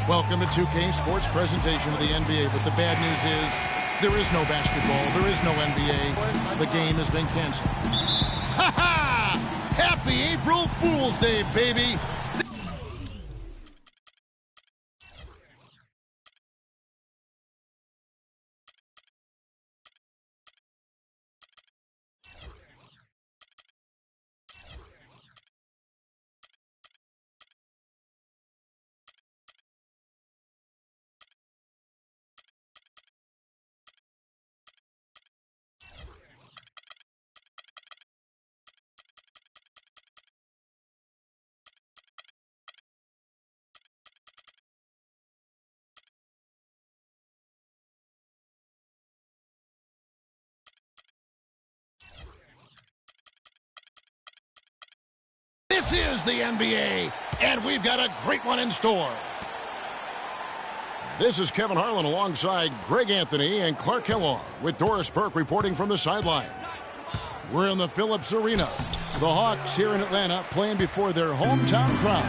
Welcome to 2K Sports presentation of the NBA, but the bad news is there is no basketball, there is no NBA. The game has been canceled. Ha ha! Happy April Fool's Day, baby! This is the NBA, and we've got a great one in store. This is Kevin Harlan alongside Greg Anthony and Clark Kellogg with Doris Burke reporting from the sideline. We're in the Phillips Arena. The Hawks here in Atlanta playing before their hometown crowd.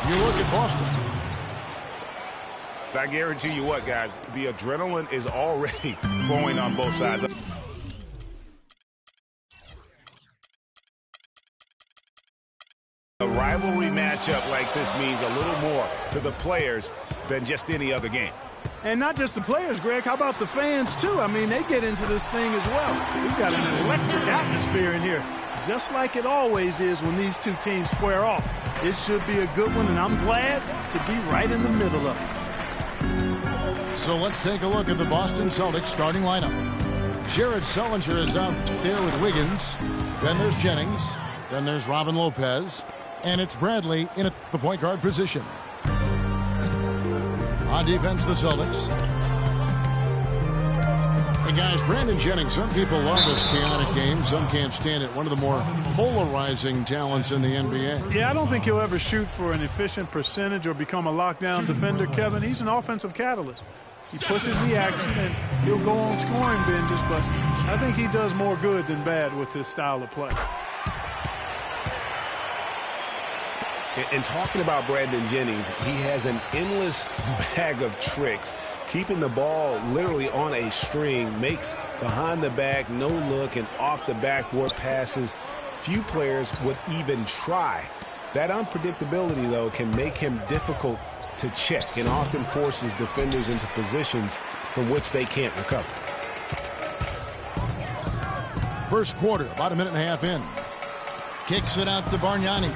You look at Boston. I guarantee you what, guys, the adrenaline is already flowing on both sides. A rivalry matchup like this means a little more to the players than just any other game. And not just the players, Greg. How about the fans, too? I mean, they get into this thing as well. We've got an electric atmosphere in here, just like it always is when these two teams square off. It should be a good one, and I'm glad to be right in the middle of it. So let's take a look at the Boston Celtics starting lineup. Jared Sullinger is out there with Wiggins. Then there's Jennings. Then there's Robin Lopez. And it's Bradley in at the point guard position. On defense, the Celtics. And guys, Brandon Jennings, some people love this chaotic game. Some can't stand it. One of the more polarizing talents in the NBA. Yeah, I don't think he'll ever shoot for an efficient percentage or become a lockdown defender, Kevin. He's an offensive catalyst. He pushes the action, and he'll go on scoring binges, but I think he does more good than bad with his style of play. And talking about Brandon Jennings, he has an endless bag of tricks. Keeping the ball literally on a string, makes behind the back, no look, and off the backboard passes few players would even try. That unpredictability, though, can make him difficult to check and often forces defenders into positions from which they can't recover. First quarter, about a minute and a half in. Kicks it out to Bargnani.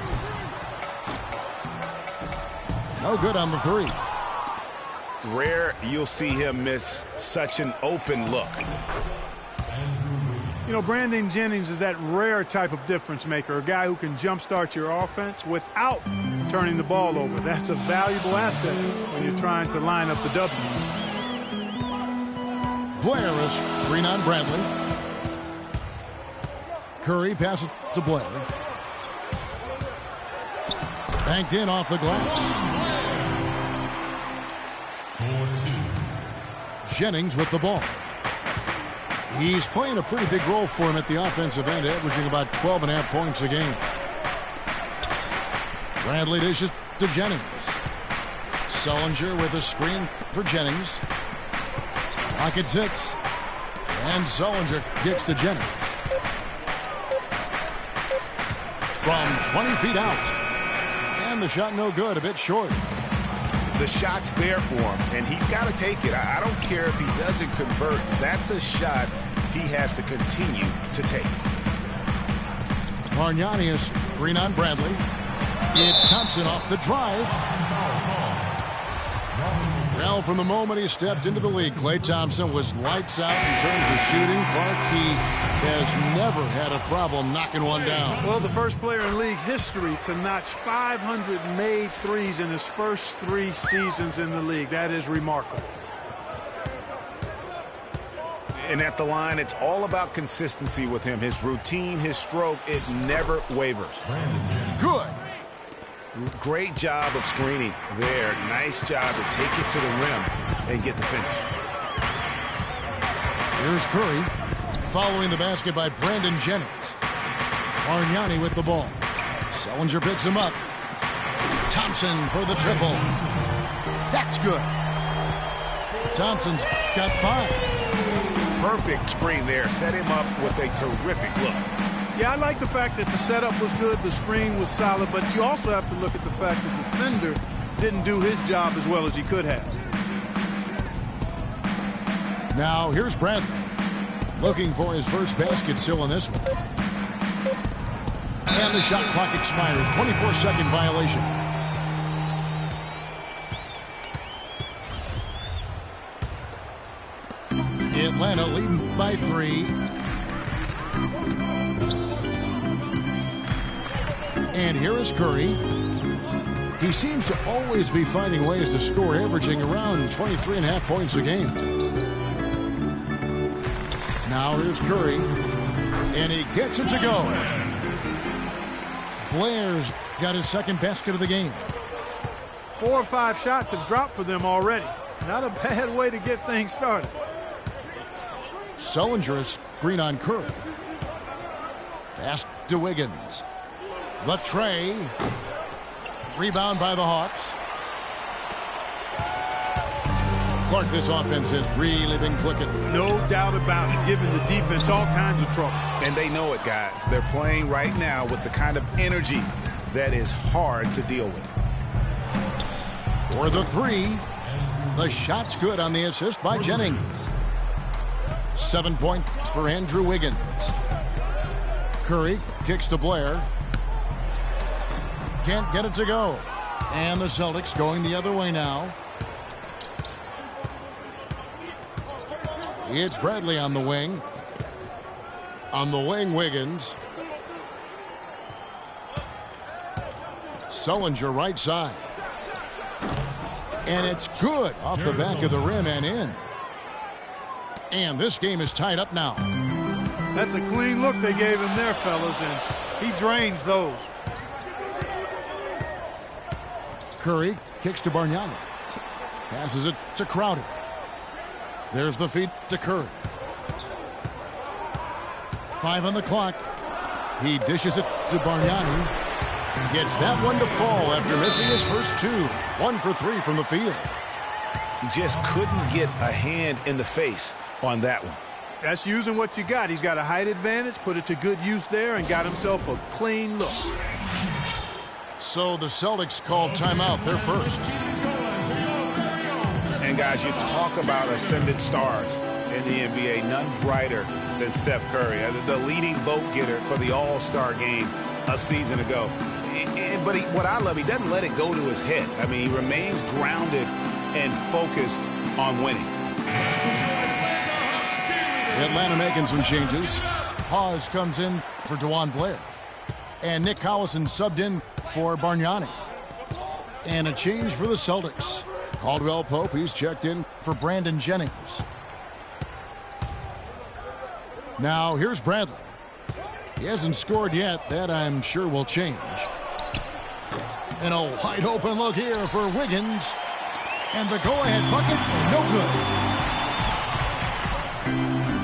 No good on the three. Rare you'll see him miss such an open look. You know, Brandon Jennings is that rare type of difference maker, a guy who can jumpstart your offense without turning the ball over. That's a valuable asset when you're trying to line up the W. Blair is screen on Bradley. Curry passes to Blair. Banked in off the glass. Jennings with the ball. He's playing a pretty big role for him at the offensive end, averaging about 12.5 points a game. Bradley dishes to Jennings. Sullinger with a screen for Jennings. Pocket 6. And Sullinger gets to Jennings. From 20 feet out. And the shot no good, a bit short. The shot's there for him, and he's got to take it. I don't care if he doesn't convert. That's a shot he has to continue to take. Bargnani is screen on Bradley. It's Thompson off the drive. Well, from the moment he stepped into the league, Klay Thompson was lights out in terms of shooting. Clark, he has never had a problem knocking one down. Well, the first player in league history to notch 500 made threes in his first 3 seasons in the league. That is remarkable. And at the line, it's all about consistency with him. His routine, his stroke, it never wavers. Good. Great job of screening there. Nice job to take it to the rim and get the finish. Here's Curry. Following the basket by Brandon Jennings. Bargnani with the ball. Sullinger picks him up. Thompson for the triple. That's good. Thompson's got 5. Perfect screen there. Set him up with a terrific look. Yeah, I like the fact that the setup was good, the screen was solid, but you also have to look at the fact that the defender didn't do his job as well as he could have. Now here's Bradley. Looking for his first basket still in this one. And the shot clock expires. 24-second violation. Atlanta leading by 3. And here is Curry. He seems to always be finding ways to score, averaging around 23.5 points a game. Now here's Curry. And he gets it to go. Blair's got his second basket of the game. 4 or 5 shots have dropped for them already. Not a bad way to get things started. Sullinger is screen on Curry. Pass to Wiggins. The tray. Rebound by the Hawks. Clark, this offense has really been clicking. No doubt about it, giving the defense all kinds of trouble. And they know it, guys. They're playing right now with the kind of energy that is hard to deal with. For the 3. The shot's good on the assist by Jennings. 7 points for Andrew Wiggins. Curry kicks to Blair. Can't get it to go. And the Celtics going the other way now. It's Bradley on the wing. On the wing, Wiggins. Sullinger right side. And it's good off the back of the rim and in. And this game is tied up now. That's a clean look they gave him there, fellas, and he drains those. Curry kicks to Bargnani. Passes it to Crowder. There's the feed to Curry. 5 on the clock. He dishes it to Bargnani. Gets that one to fall after missing his first 2. 1 for 3 from the field. He just couldn't get a hand in the face on that one. That's using what you got. He's got a height advantage, put it to good use there, and got himself a clean look. So the Celtics called timeout. They're first. And guys, you talk about ascendant stars in the NBA. None brighter than Steph Curry, the leading vote getter for the All-Star game a season ago. But what I love, he doesn't let it go to his head. I mean, he remains grounded and focused on winning. Atlanta making some changes. Hawes comes in for DeJuan Blair. And Nick Collison subbed in for Bargnani. And a change for the Celtics. Caldwell Pope, he's checked in for Brandon Jennings. Now here's Bradley. He hasn't scored yet. That I'm sure will change. And a wide open look here for Wiggins. And the go-ahead bucket, no good.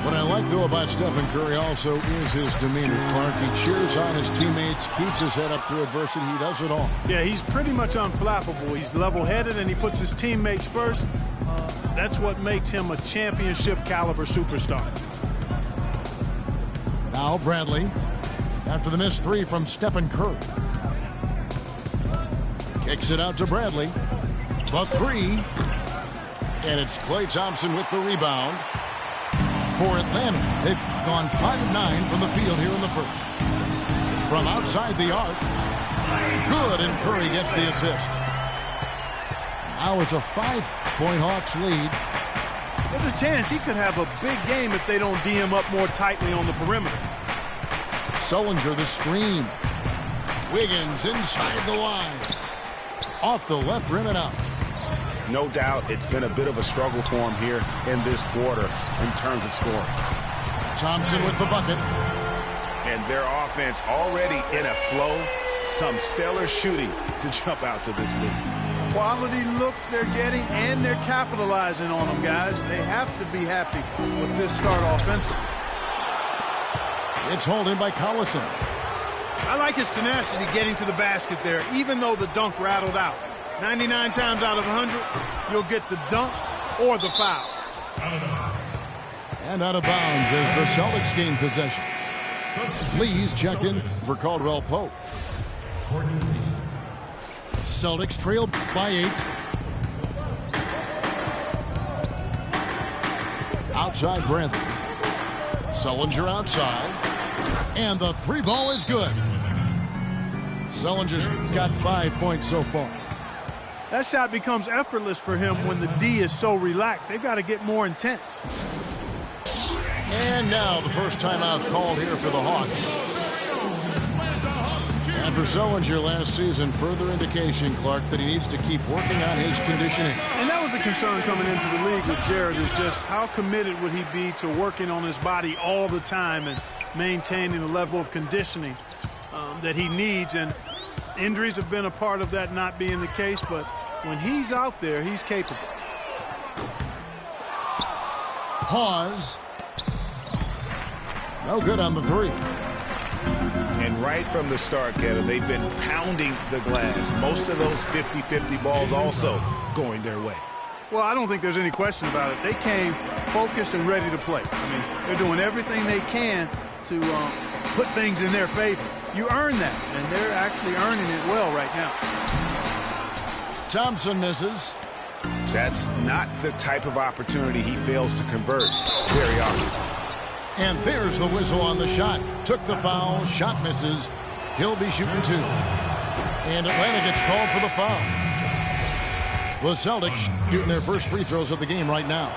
What I like, though, about Stephen Curry also is his demeanor, Clark. He cheers on his teammates, keeps his head up through adversity. He does it all. Yeah, he's pretty much unflappable. He's level-headed, and he puts his teammates first. That's what makes him a championship-caliber superstar. Now Bradley, after the missed 3 from Stephen Curry. Kicks it out to Bradley. The 3. And it's Klay Thompson with the rebound. For Atlanta, they've gone 5 of 9 from the field here in the first. From outside the arc. Good, and Curry gets the assist. Now it's a 5-point Hawks lead. There's a chance he could have a big game if they don't D him up more tightly on the perimeter. Sullinger the screen. Wiggins inside the line. Off the left rim and out. No doubt it's been a bit of a struggle for him here in this quarter in terms of scoring. Thompson with the bucket. And their offense already in a flow. Some stellar shooting to jump out to this lead. Quality looks they're getting, and they're capitalizing on them, guys. They have to be happy with this start offensively. It's hauled in by Collison. I like his tenacity getting to the basket there, even though the dunk rattled out. 99 times out of 100, you'll get the dunk or the foul. And out of bounds as the Celtics gain possession. Lee's checked in for Caldwell Pope. Celtics trail by 8. Outside Brantley. Sullinger outside. And the 3 ball is good. Sullinger's got 5 points so far. That shot becomes effortless for him when the D is so relaxed. They've got to get more intense. And now the first timeout called here for the Hawks. And for Sullinger last season, further indication, Clark, that he needs to keep working on his conditioning. And that was a concern coming into the league with Jared, is just how committed would he be to working on his body all the time and maintaining the level of conditioning that he needs. And injuries have been a part of that not being the case, but when he's out there, he's capable. Pause. No good on the 3. And right from the start, Kevin, they've been pounding the glass. Most of those 50-50 balls also going their way. Well, I don't think there's any question about it. They came focused and ready to play. I mean, they're doing everything they can to put things in their favor. You earn that, and they're actually earning it well right now. Thompson misses. That's not the type of opportunity he fails to convert very often. And there's the whistle on the shot. Took the foul. Shot misses. He'll be shooting 2. And Atlanta gets called for the foul. The Celtics shooting their first free throws of the game right now.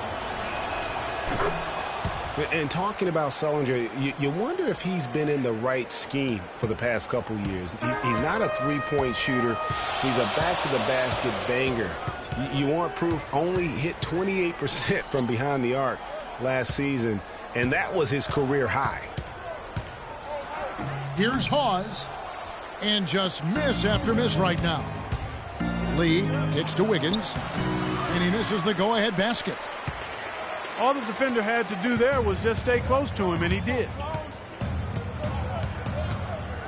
And talking about Sullinger, you wonder if he's been in the right scheme for the past couple years. He's not a three-point shooter. He's a back-to-the-basket banger. You want proof? Only hit 28% from behind the arc last season, and that was his career high. Here's Hawes, and just miss after miss right now. Lee kicks to Wiggins, and he misses the go-ahead basket. All the defender had to do there was just stay close to him, and he did.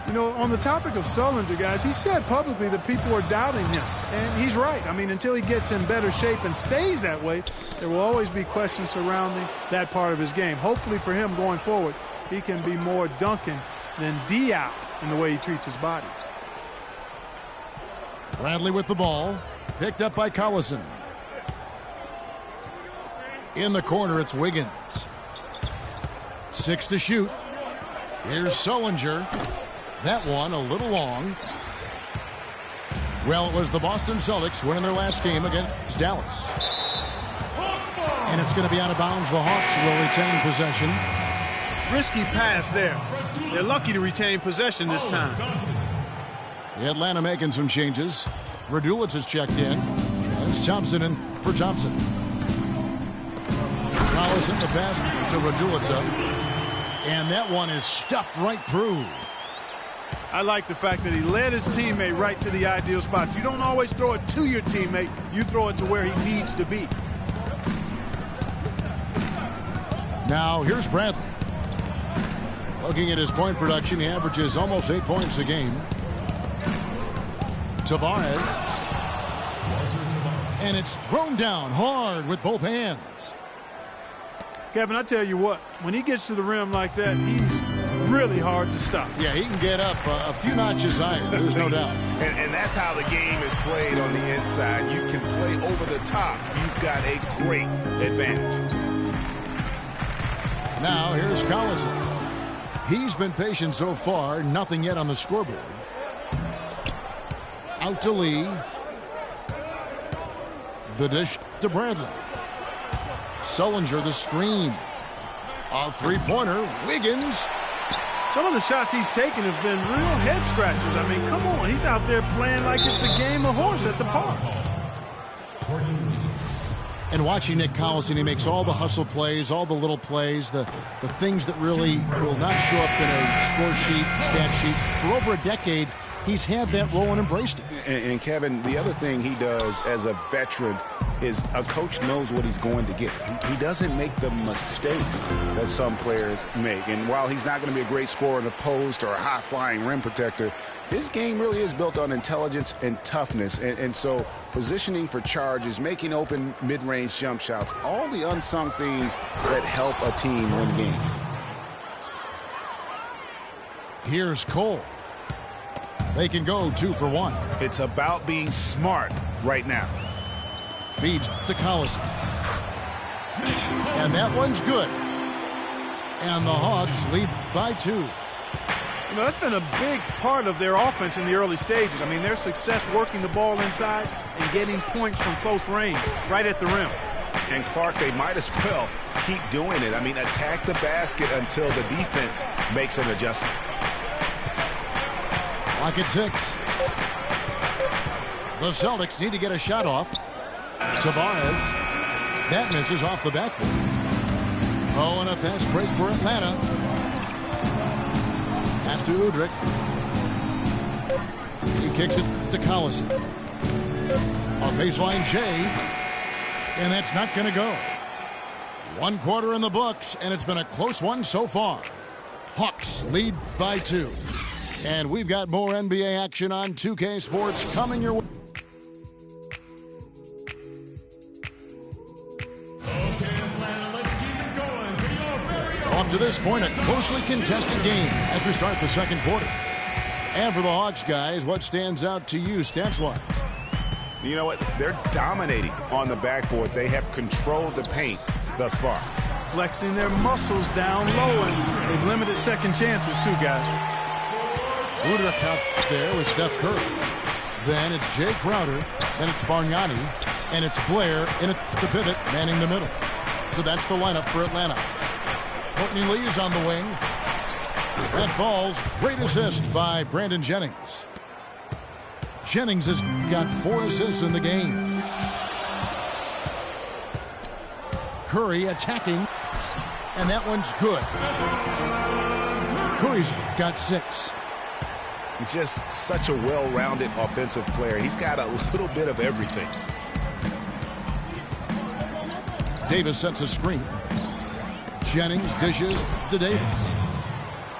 You know, on the topic of Sullinger, guys, he said publicly that people are doubting him, and he's right. I mean, until he gets in better shape and stays that way, there will always be questions surrounding that part of his game. Hopefully for him going forward, he can be more Duncan than Diop in the way he treats his body. Bradley with the ball, picked up by Collison. In the corner, it's Wiggins. 6 to shoot. Here's Sullinger. That one a little long. Well, it was the Boston Celtics winning their last game against Dallas. And it's going to be out of bounds. The Hawks will retain possession. Risky pass there. They're lucky to retain possession this time. Atlanta making some changes. Raduljic has checked in. And it's Thompson in for Thompson. Collison the pass to Raduljic. And that one is stuffed right through. I like the fact that he led his teammate right to the ideal spots. You don't always throw it to your teammate. You throw it to where he needs to be. Now, here's Bradley. Looking at his point production, he averages almost 8 points a game. Tavares. And it's thrown down hard with both hands. Kevin, I tell you what, when he gets to the rim like that, he's really hard to stop. Yeah, he can get up a few notches higher, there's no doubt. And that's how the game is played on the inside. You can play over the top. You've got a great advantage. Now, here's Collison. He's been patient so far, nothing yet on the scoreboard. Out to Lee. The dish to Bradley. Sullinger the screen. A three-pointer. Wiggins. Some of the shots he's taken have been real head scratchers. I mean, come on. He's out there playing like it's a game of horse at the park. And watching Nick Collison, he makes all the hustle plays, all the little plays, the things that really will not show up in a score sheet, stat sheet. For over a decade, he's had that role and embraced it. And Kevin, the other thing he does as a veteran is a coach knows what he's going to get. He doesn't make the mistakes that some players make. And while he's not going to be a great scorer in the post or a high-flying rim protector, his game really is built on intelligence and toughness. And so positioning for charges, making open mid-range jump shots, all the unsung things that help a team win games. Here's Cole. They can go 2 for 1. It's about being smart right now. Feeds to Collison. And that one's good. And the Hawks lead by 2. You know, that's been a big part of their offense in the early stages. I mean, their success working the ball inside and getting points from close range, right at the rim. And Clark, they might as well keep doing it. I mean, attack the basket until the defense makes an adjustment. Clock at 6. The Celtics need to get a shot off. Tavares. That misses off the backboard. Oh, and a fast break for Atlanta. Pass to Udrih. He kicks it to Collison. On baseline, Jay. And that's not going to go. 1 quarter in the books, and it's been a close one so far. Hawks lead by 2. And we've got more NBA action on 2K Sports coming your way. Up to this point, a closely contested game as we start the second quarter. And for the Hawks, guys, what stands out to you stats-wise? You know what? They're dominating on the backboard. They have controlled the paint thus far. Flexing their muscles down low, and they've limited second chances too, guys. Udrih out there with Steph Curry. Then it's Jay Crowder. Then it's Bargnani. And it's Blair in the pivot, manning the middle. So that's the lineup for Atlanta. Courtney Lee is on the wing. That falls. Great assist by Brandon Jennings. Jennings has got 4 assists in the game. Curry attacking. And that one's good. Curry's got 6. He's just such a well-rounded offensive player. He's got a little bit of everything. Davis sets a screen. Jennings dishes to Davis.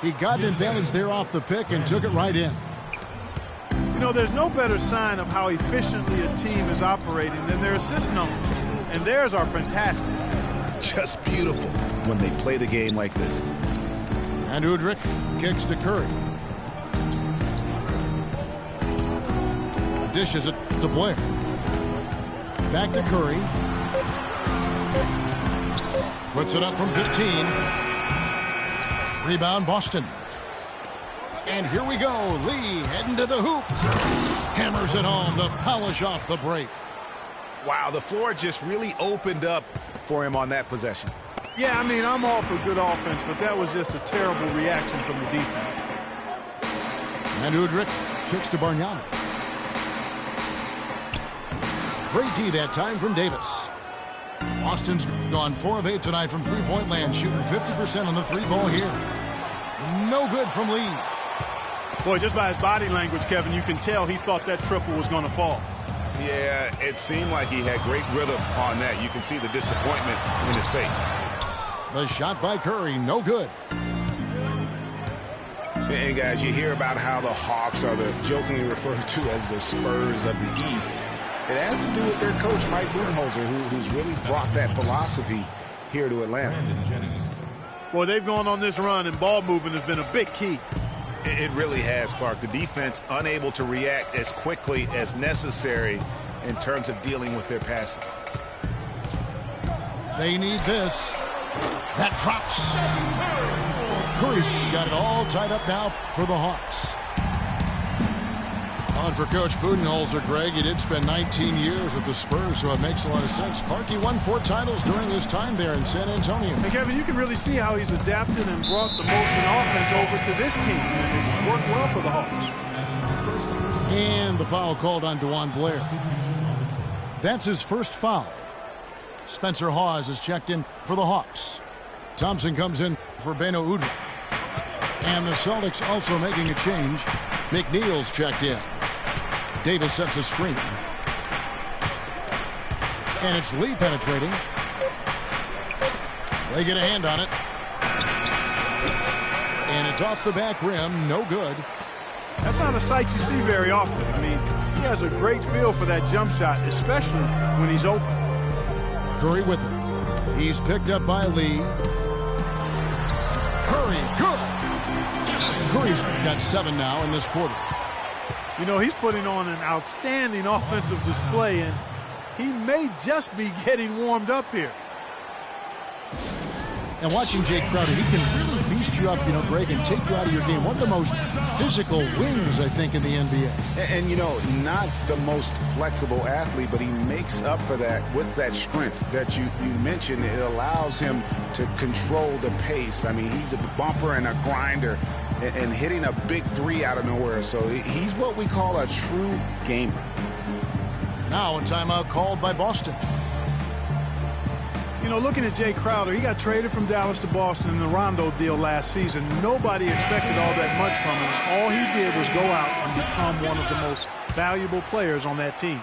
He got an advantage there off the pick and took it right in. You know, there's no better sign of how efficiently a team is operating than their assist numbers. And theirs are fantastic. Just beautiful when they play the game like this. And Udrih kicks to Curry. Dishes it to Blair. Back to Curry. Puts it up from 15. Rebound, Boston. And here we go. Lee heading to the hoop. Hammers it home to polish off the break. Wow, the floor just really opened up for him on that possession. Yeah, I mean, I'm all for good offense, but that was just a terrible reaction from the defense. And Udrih kicks to Bargnani. Great D that time from Davis. Austin's gone 4 of 8 tonight from three-point land, shooting 50% on the 3-ball here. No good from Lee. Boy, just by his body language, Kevin, you can tell he thought that triple was going to fall. Yeah, it seemed like he had great rhythm on that. You can see the disappointment in his face. The shot by Curry, no good. And guys, you hear about how the Hawks are the jokingly referred to as the Spurs of the East. It has to do with their coach, Mike Budenholzer, who's really brought that philosophy here to Atlanta. Boy, they've gone on this run, and ball movement has been a big key. It really has, Clark. The defense unable to react as quickly as necessary in terms of dealing with their passing. They need this. That drops. Curry's got it all tied up now for the Hawks. On for Coach Budenholzer, Greg, he did spend 19 years with the Spurs, so it makes a lot of sense. Clark, he won 4 titles during his time there in San Antonio. And Kevin, you can really see how he's adapted and brought the motion offense over to this team. And it worked well for the Hawks. And the foul called on DeJuan Blair. That's his first foul. Spencer Hawes is checked in for the Hawks. Thompson comes in for Beno Udrih. And the Celtics also making a change. McNeil's checked in. Davis sets a screen. And it's Lee penetrating. They get a hand on it. And it's off the back rim. No good. That's not a sight you see very often. I mean, he has a great feel for that jump shot, especially when he's open. Curry with it. He's picked up by Lee. Curry, good. Curry's got 7 now in this quarter. You know, he's putting on an outstanding offensive display, and he may just be getting warmed up here. And watching Jay Crowder, he can really beast you up, Greg, and take you out of your game. One of the most physical wings, I think, in the NBA. And not the most flexible athlete, but he makes up for that with that strength that you mentioned. It allows him to control the pace. I mean, he's a bumper and a grinder and hitting a big three out of nowhere. So he's what we call a true gamer. Now a timeout called by Boston. Looking at Jay Crowder, he got traded from Dallas to Boston in the Rondo deal last season. Nobody expected all that much from him. All he did was go out and become one of the most valuable players on that team.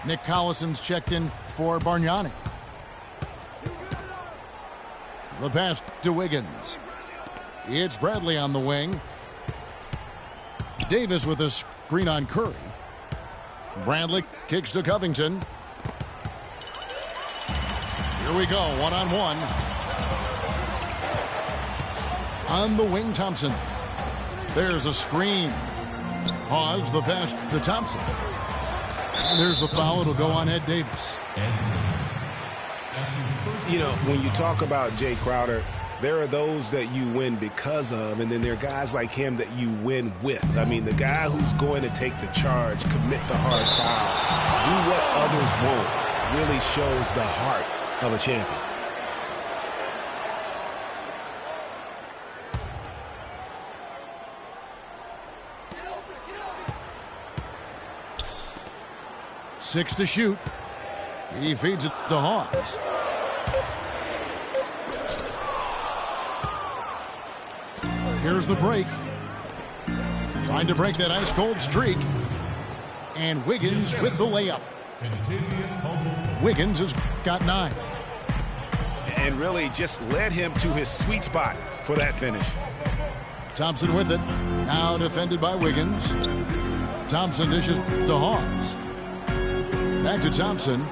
Nick Collison's checked in for Bargnani. The pass to Wiggins. It's Bradley on the wing. Davis with a screen on Curry. Bradley kicks to Covington. Here we go, one-on-one. On the wing, Thompson. There's a screen. Pause the pass to Thompson. And there's the foul. It'll go on Ed Davis. When you talk about Jay Crowder, there are those that you win because of, and then there are guys like him that you win with. I mean, the guy who's going to take the charge, commit the hard foul, do what others won't, really shows the heart of a champion. Six to shoot. He feeds it to Hawes. Here's the break. Trying to break that ice-cold streak. And Wiggins with the layup. Wiggins has got 9. And really just led him to his sweet spot for that finish. Thompson with it. Now defended by Wiggins. Thompson dishes to Hawes. Back to Thompson.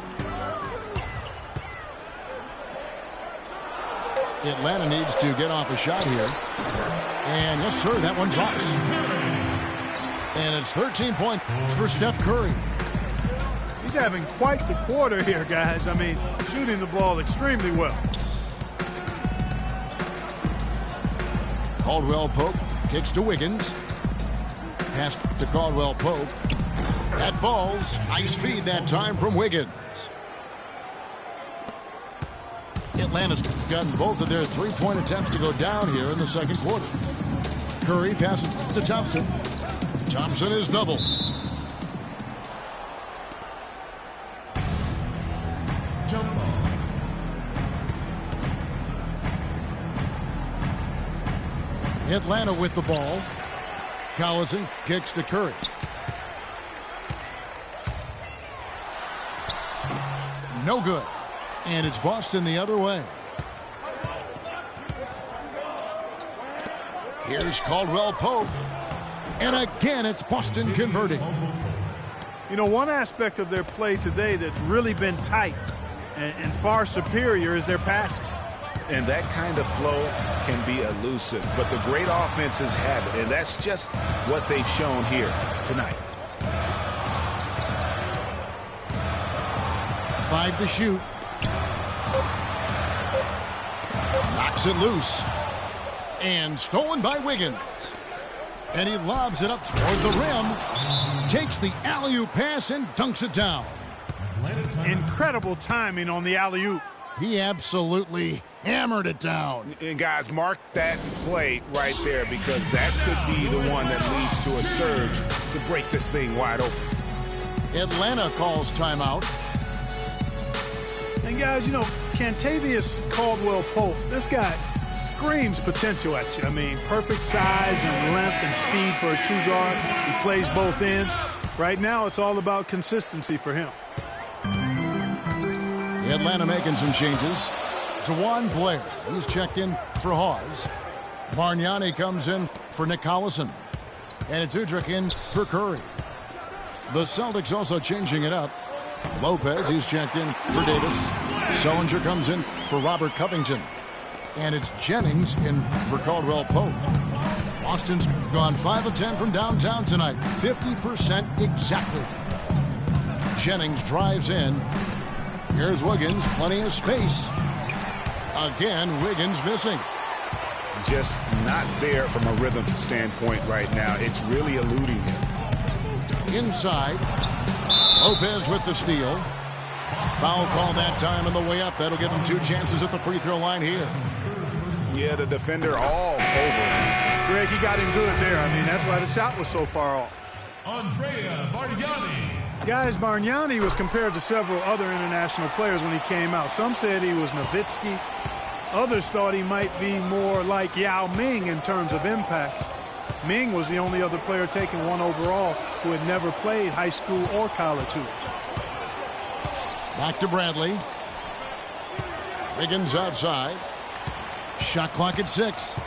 Atlanta needs to get off a shot here. And yes, sir, that one drops. And it's 13 points for Steph Curry. He's having quite the quarter here, guys. I mean, shooting the ball extremely well. Caldwell Pope kicks to Wiggins. Pass to Caldwell Pope. That falls. Nice feed that time from Wiggins. Atlanta's gotten both of their three-point attempts to go down here in the second quarter. Curry passes to Thompson. Thompson is doubled. Atlanta with the ball. Collison kicks to Curry. No good. And it's Boston the other way. Here's Caldwell Pope. And again, it's Boston converting. One aspect of their play today that's really been tight and far superior is their passing. And that kind of flow can be elusive, but the great offenses have it, and that's just what they've shown here tonight. 5 to shoot. Knocks it loose. And stolen by Wiggins. And he lobs it up toward the rim. Takes the alley-oop pass and dunks it down. Incredible timing on the alley-oop. He absolutely hammered it down. And guys, mark that play right there, because that could be the one that leads to a surge to break this thing wide open. Atlanta calls timeout. And guys, Kentavious Caldwell Pope, this guy screams potential at you. I mean, perfect size and length and speed for a two-guard. He plays both ends. Right now, it's all about consistency for him. Atlanta making some changes. DeJuan Blair, he's checked in for Hawes. Bargnani comes in for Nick Collison. And it's Udrih in for Curry. The Celtics also changing it up. Lopez, he's checked in for Davis. Sullinger comes in for Robert Covington. And it's Jennings in for Caldwell Pope. Boston's gone 5 of 10 from downtown tonight. 50% exactly. Jennings drives in. Here's Wiggins, plenty of space. Again, Wiggins missing. Just not there from a rhythm standpoint right now. It's really eluding him. Inside. Lopez with the steal. Foul call that time on the way up. That'll give him 2 chances at the free throw line here. Yeah, the defender all over him. Greg, he got him good there. I mean, that's why the shot was so far off. Andrea Bargnani. Guys, Bargnani was compared to several other international players when he came out. Some said he was Nowitzki. Others thought he might be more like Yao Ming in terms of impact. Ming was the only other player taken 1 overall who had never played high school or college hoops. Back to Bradley. Wiggins outside. Shot clock at 6.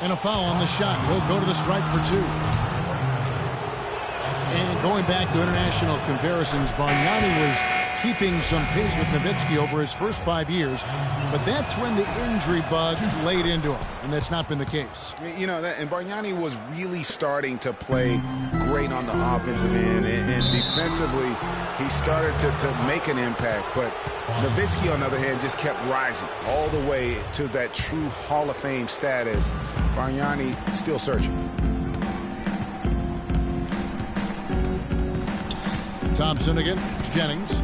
And a foul on the shot. He'll go to the stripe for 2. And going back to international comparisons, Bargnani was keeping some pace with Nowitzki over his first 5 years, but that's when the injury bug laid into him, and that's not been the case. You know, and Bargnani was really starting to play great on the offensive end, and defensively, he started to make an impact, but Nowitzki, on the other hand, just kept rising all the way to that true Hall of Fame status. Bargnani still searching. Thompson again. Jennings.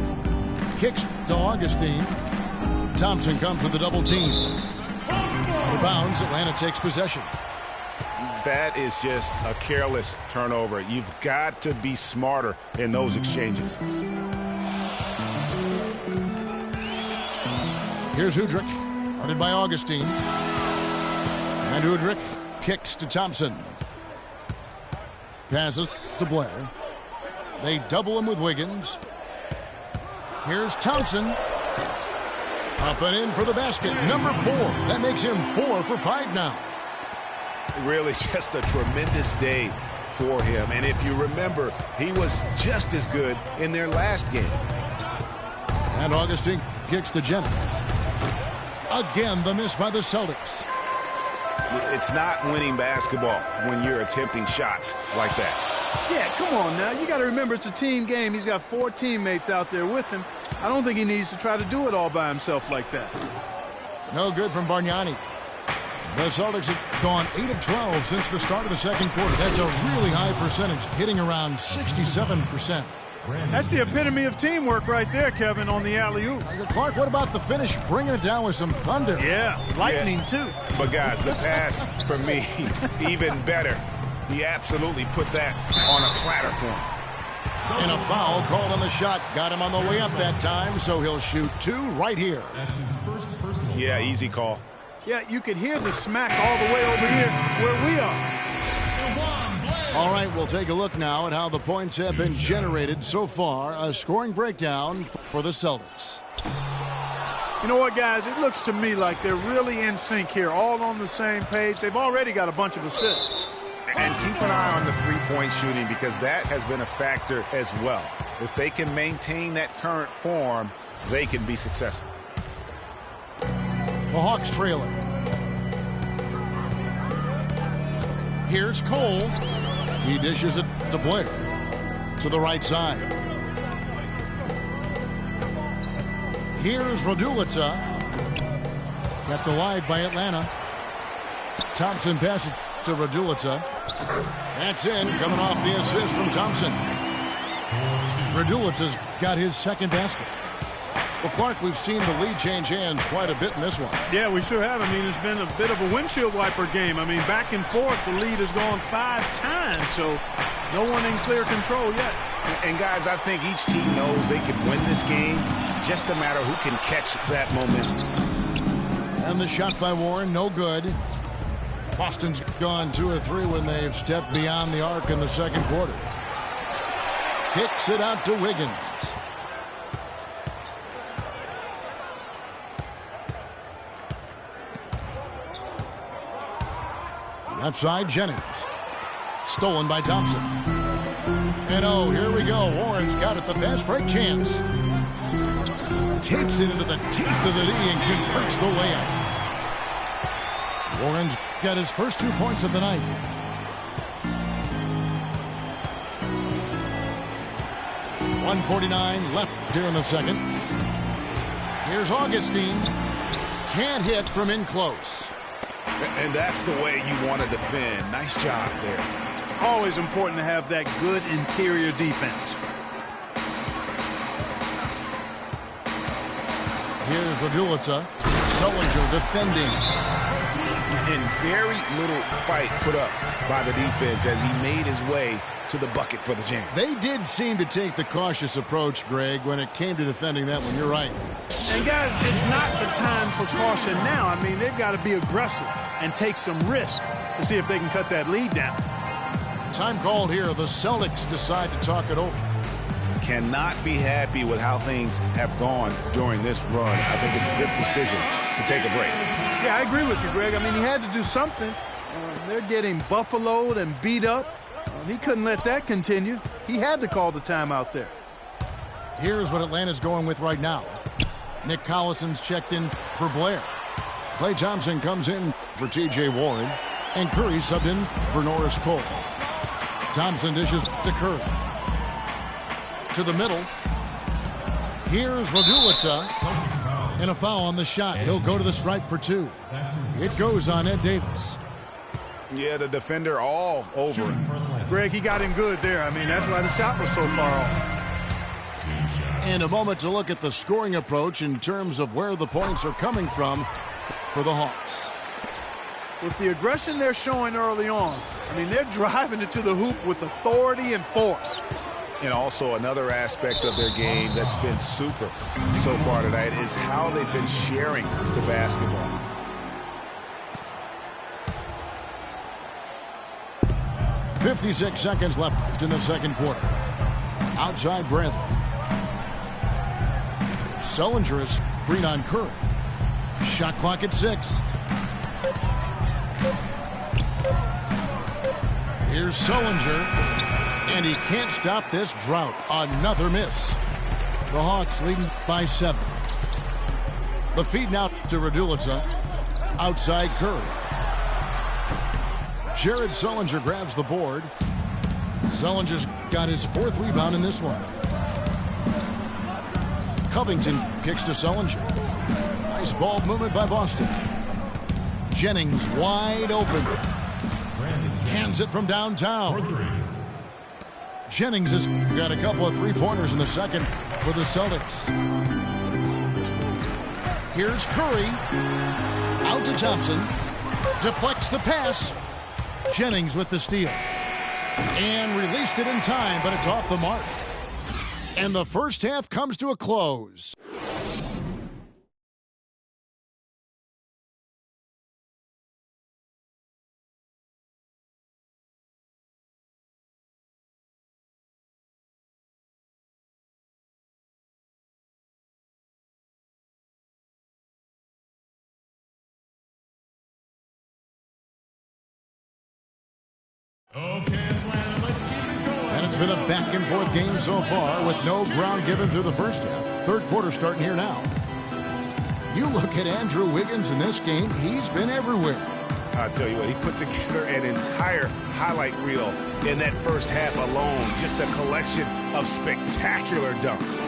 Kicks to Augustine. Thompson comes with the double team. Out of bounds, Atlanta takes possession. That is just a careless turnover. You've got to be smarter in those exchanges. Here's Udrih, guarded by Augustine. And Udrih kicks to Thompson. Passes to Blair. They double him with Wiggins. Here's Thompson. Up and in for the basket. Number 4. That makes him 4 for 5 now. Really just a tremendous day for him. And if you remember, he was just as good in their last game. And Augustine kicks to Jennings. Again, the miss by the Celtics. It's not winning basketball when you're attempting shots like that. Yeah, come on now. You got to remember it's a team game. He's got 4 teammates out there with him. I don't think he needs to try to do it all by himself like that. No good from Bargnani. The Celtics have gone 8 of 12 since the start of the second quarter. That's a really high percentage, hitting around 67%. That's the epitome of teamwork right there, Kevin, on the alley-oop. Clark, what about the finish? Bringing it down with some thunder. Yeah, lightning too. But guys, the pass for me, even better. He absolutely put that on a platter for him. And a foul called on the shot. Got him on the way up that time, so he'll shoot 2 right here. That's his first personal. Yeah, easy call. Yeah, you could hear the smack all the way over here where we are. All right, we'll take a look now at how the points have been generated so far. A scoring breakdown for the Celtics. You know what, guys? It looks to me like they're really in sync here, all on the same page. They've already got a bunch of assists. And keep an eye on the three-point shooting because that has been a factor as well. If they can maintain that current form, they can be successful. The Hawks trailing. Here's Cole. He dishes it to Blair. To the right side. Here's Raduljic. Kept alive by Atlanta. Thompson passes to Raduljic. That's in, coming off the assist from Thompson. Raduljic has got his second basket. Well, Clark, we've seen the lead change hands quite a bit in this one. Yeah, we sure have. I mean, it's been a bit of a windshield wiper game. I mean, back and forth, the lead has gone 5 times, so no one in clear control yet. And guys, I think each team knows they can win this game. Just a matter who can catch that momentum. And the shot by Warren, no good. Boston's gone 2 of 3 when they've stepped beyond the arc in the second quarter. Kicks it out to Wiggins. Left side, Jennings. Stolen by Thompson. And oh, here we go. Warren's got it, the fast break chance. Takes it into the teeth of the D and converts the layup. Warren's got his first 2 points of the night. .149 left here in the second. Here's Augustine. Can't hit from in close. And that's the way you want to defend. Nice job there. Always important to have that good interior defense. Here's Raduljic. Sullinger defending. And very little fight put up by the defense as he made his way to the bucket for the jam. They did seem to take the cautious approach, Greg, when it came to defending that one. You're right. And guys, it's not the time for caution now. I mean, they've got to be aggressive and take some risk to see if they can cut that lead down. Time called here. The Celtics decide to talk it over. Cannot be happy with how things have gone during this run. I think it's a good decision to take a break. Yeah, I agree with you, Greg. I mean, he had to do something. They're getting buffaloed and beat up. He couldn't let that continue. He had to call the timeout there. Here's what Atlanta's going with right now. Nick Collison's checked in for Blair. Klay Thompson comes in for T.J. Warren. And Curry subbed in for Norris Cole. Thompson dishes to Curry. To the middle. Here's Raduljic. And a foul on the shot. He'll go to the stripe for 2. It goes on Ed Davis. Yeah, the defender all over him. Greg, he got him good there. I mean, that's why the shot was so far off. And a moment to look at the scoring approach in terms of where the points are coming from for the Hawks. With the aggression they're showing early on, I mean, they're driving it to the hoop with authority and force. And also another aspect of their game that's been super so far tonight is how they've been sharing the basketball. .56 seconds left in the second quarter. Outside Bradley. Sullinger is screen on Curry. Shot clock at 6. Here's Sullinger. And he can't stop this drought. Another miss. The Hawks leading by 7. The feed now to Raduljic. Outside Curry. Jared Sullinger grabs the board. Sullinger's got his 4th rebound in this one. Covington kicks to Sullinger. Nice ball movement by Boston. Jennings wide open. Cans it from downtown. Jennings has got a couple of 3-pointers in the second for the Celtics. Here's Curry. Out to Thompson. Deflects the pass. Jennings with the steal. And released it in time, but it's off the mark. And the first half comes to a close. Okay, Atlanta, let's keep it going. And it's been a back-and-forth game so far with no ground given through the first half. Third quarter starting here now. You look at Andrew Wiggins in this game, he's been everywhere. I'll tell you what, he put together an entire highlight reel in that first half alone. Just a collection of spectacular dunks.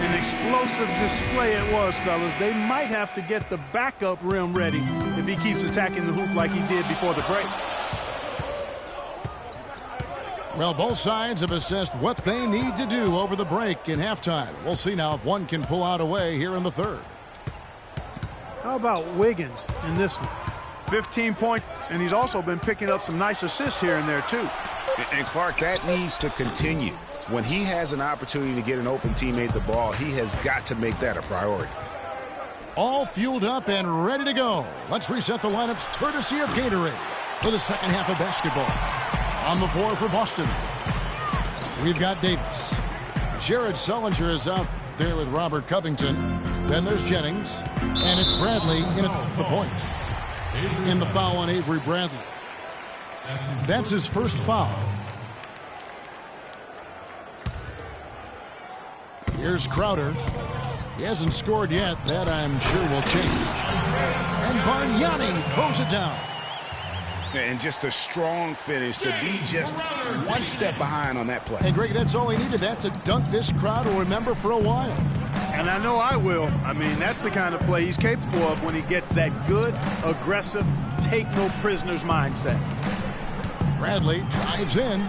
An explosive display it was, fellas. They might have to get the backup rim ready if he keeps attacking the hoop like he did before the break. Well, both sides have assessed what they need to do over the break in halftime. We'll see now if one can pull out a way here in the third. How about Wiggins in this one? 15 points, and he's also been picking up some nice assists here and there, too. And Clark, that needs to continue. When he has an opportunity to get an open teammate the ball, he has got to make that a priority. all fueled up and ready to go. Let's reset the lineups courtesy of Gatorade for the second half of basketball. On the floor for Boston, we've got Davis. Jared Sullinger is out there with Robert Covington. Then there's Jennings, and it's Bradley in at the point. In the foul on Avery Bradley. That's his first foul. Here's Crowder. He hasn't scored yet. That, I'm sure, will change. And Bargnani throws it down. And just a strong finish. The D just one step behind on that play. And, Greg, that's all he needed. That's a dunk this crowd will remember for a while. And I know I will. I mean, that's the kind of play he's capable of when he gets that good, aggressive, take-no-prisoners mindset. Bradley drives in.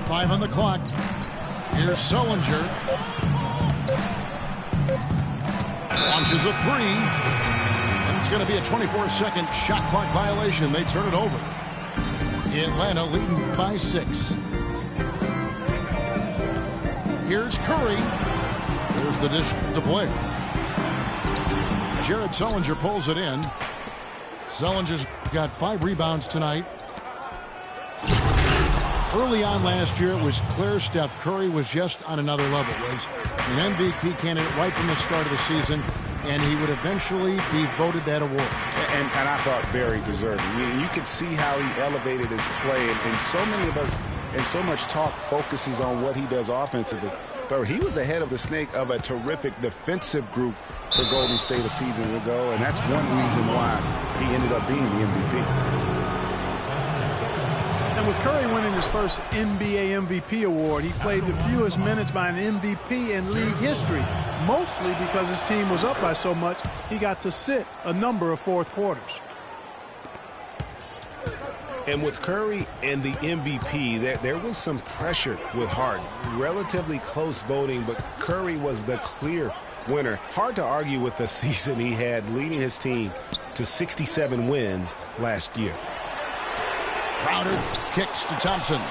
5 on the clock. Here's Sullinger. Launches a 3. And it's going to be a 24-second shot clock violation. They turn it over. Atlanta leading by 6. Here's Curry. There's the dish to Blair. Jared Sullinger pulls it in. Sullinger's got 5 rebounds tonight. Early on last year, it was clear Steph Curry was just on another level. Was an MVP candidate right from the start of the season, and he would eventually be voted that award. And I thought very deserving. You could see how he elevated his play, and so many of us, and so much talk focuses on what he does offensively. But he was ahead of the snake of a terrific defensive group for Golden State a season ago, and that's one reason why he ended up being the MVP. And with Curry winning his first NBA MVP award, he played the fewest minutes by an MVP in league history, mostly because his team was up by so much he got to sit a number of fourth quarters. And with Curry and the MVP, there was some pressure with Harden. Relatively close voting, but Curry was the clear winner. Hard to argue with the season he had, leading his team to 67 wins last year. Crowder kicks to Thompson.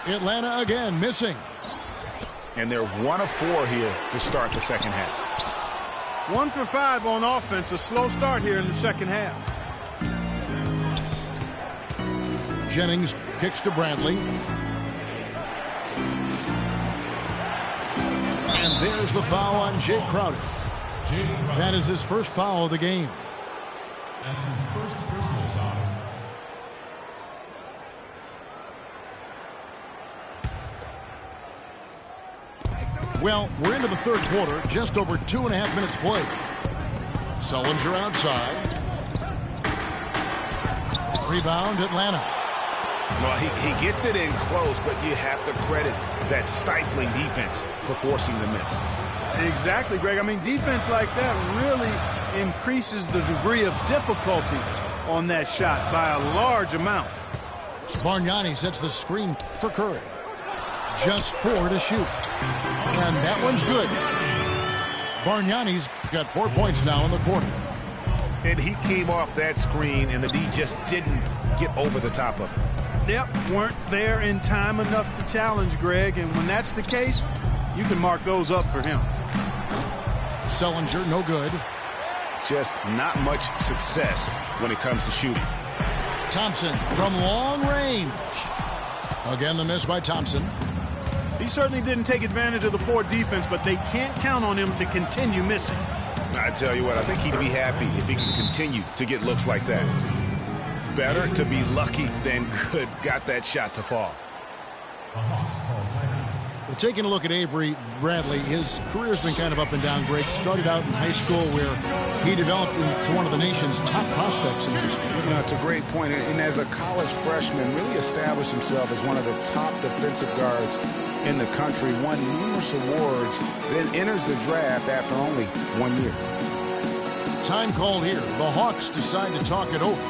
Atlanta again missing. And they're 1 of 4 here to start the second half. 1 for 5 on offense. A slow start here in the second half. Jennings kicks to Bradley. And there's the foul on Jay Crowder. That is his first foul of the game. That's his first personal foul. Well, we're into the third quarter, just over 2.5 minutes played. Sullinger outside. Rebound, Atlanta. Well, he gets it in close, but you have to credit that stifling defense for forcing the miss. Exactly, Greg. I mean, defense like that really increases the degree of difficulty on that shot by a large amount. Bargnani sets the screen for Curry. Just 4 to shoot. And that one's good. Bargnani's got 4 points now in the quarter. And he came off that screen, and the D just didn't get over the top of it. Yep, weren't there in time enough to challenge, Greg. And when that's the case, you can mark those up for him. Sullinger, no good. Just not much success when it comes to shooting. Thompson from long range. Again, the miss by Thompson. He certainly didn't take advantage of the poor defense, but they can't count on him to continue missing. I tell you what, I think he'd be happy if he can continue to get looks like that. Better to be lucky than good. Got that shot to fall. Well, taking a look at Avery Bradley, his career's been kind of up and down. Great. Started out in high school where he developed into one of the nation's top prospects in high school. You know, it's a great point. And as a college freshman, really established himself as one of the top defensive guards in the country, won numerous awards, then enters the draft after only 1 year. Time called here. The Hawks decide to talk it over.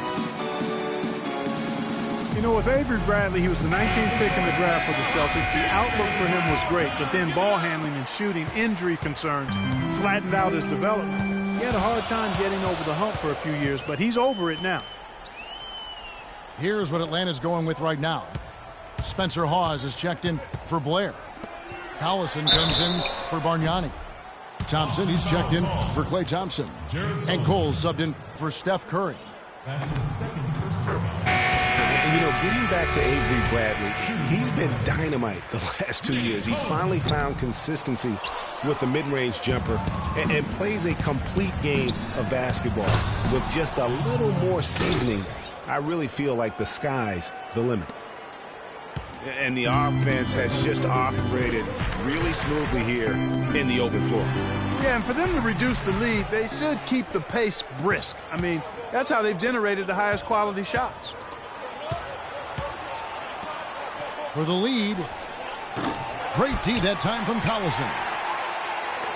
You know, with Avery Bradley, he was the 19th pick in the draft for the Celtics. The outlook for him was great, but then ball handling and shooting injury concerns flattened out his development. He had a hard time getting over the hump for a few years, but he's over it now. Here's what Atlanta's going with right now. Spencer Hawes is checked in for Blair. Collison comes in for Bargnani. Thompson, he's checked in for Klay Thompson. And Cole subbed in for Steph Curry. That's his second personal foul. And, you know, getting back to Avery Bradley, he's been dynamite the last 2 years. He's finally found consistency with the mid-range jumper and plays a complete game of basketball. With just a little more seasoning, I really feel like the sky's the limit. And the offense has just operated really smoothly here in the open floor. Yeah, and for them to reduce the lead, they should keep the pace brisk. I mean, that's how they've generated the highest quality shots. For the lead, great D that time from Collison.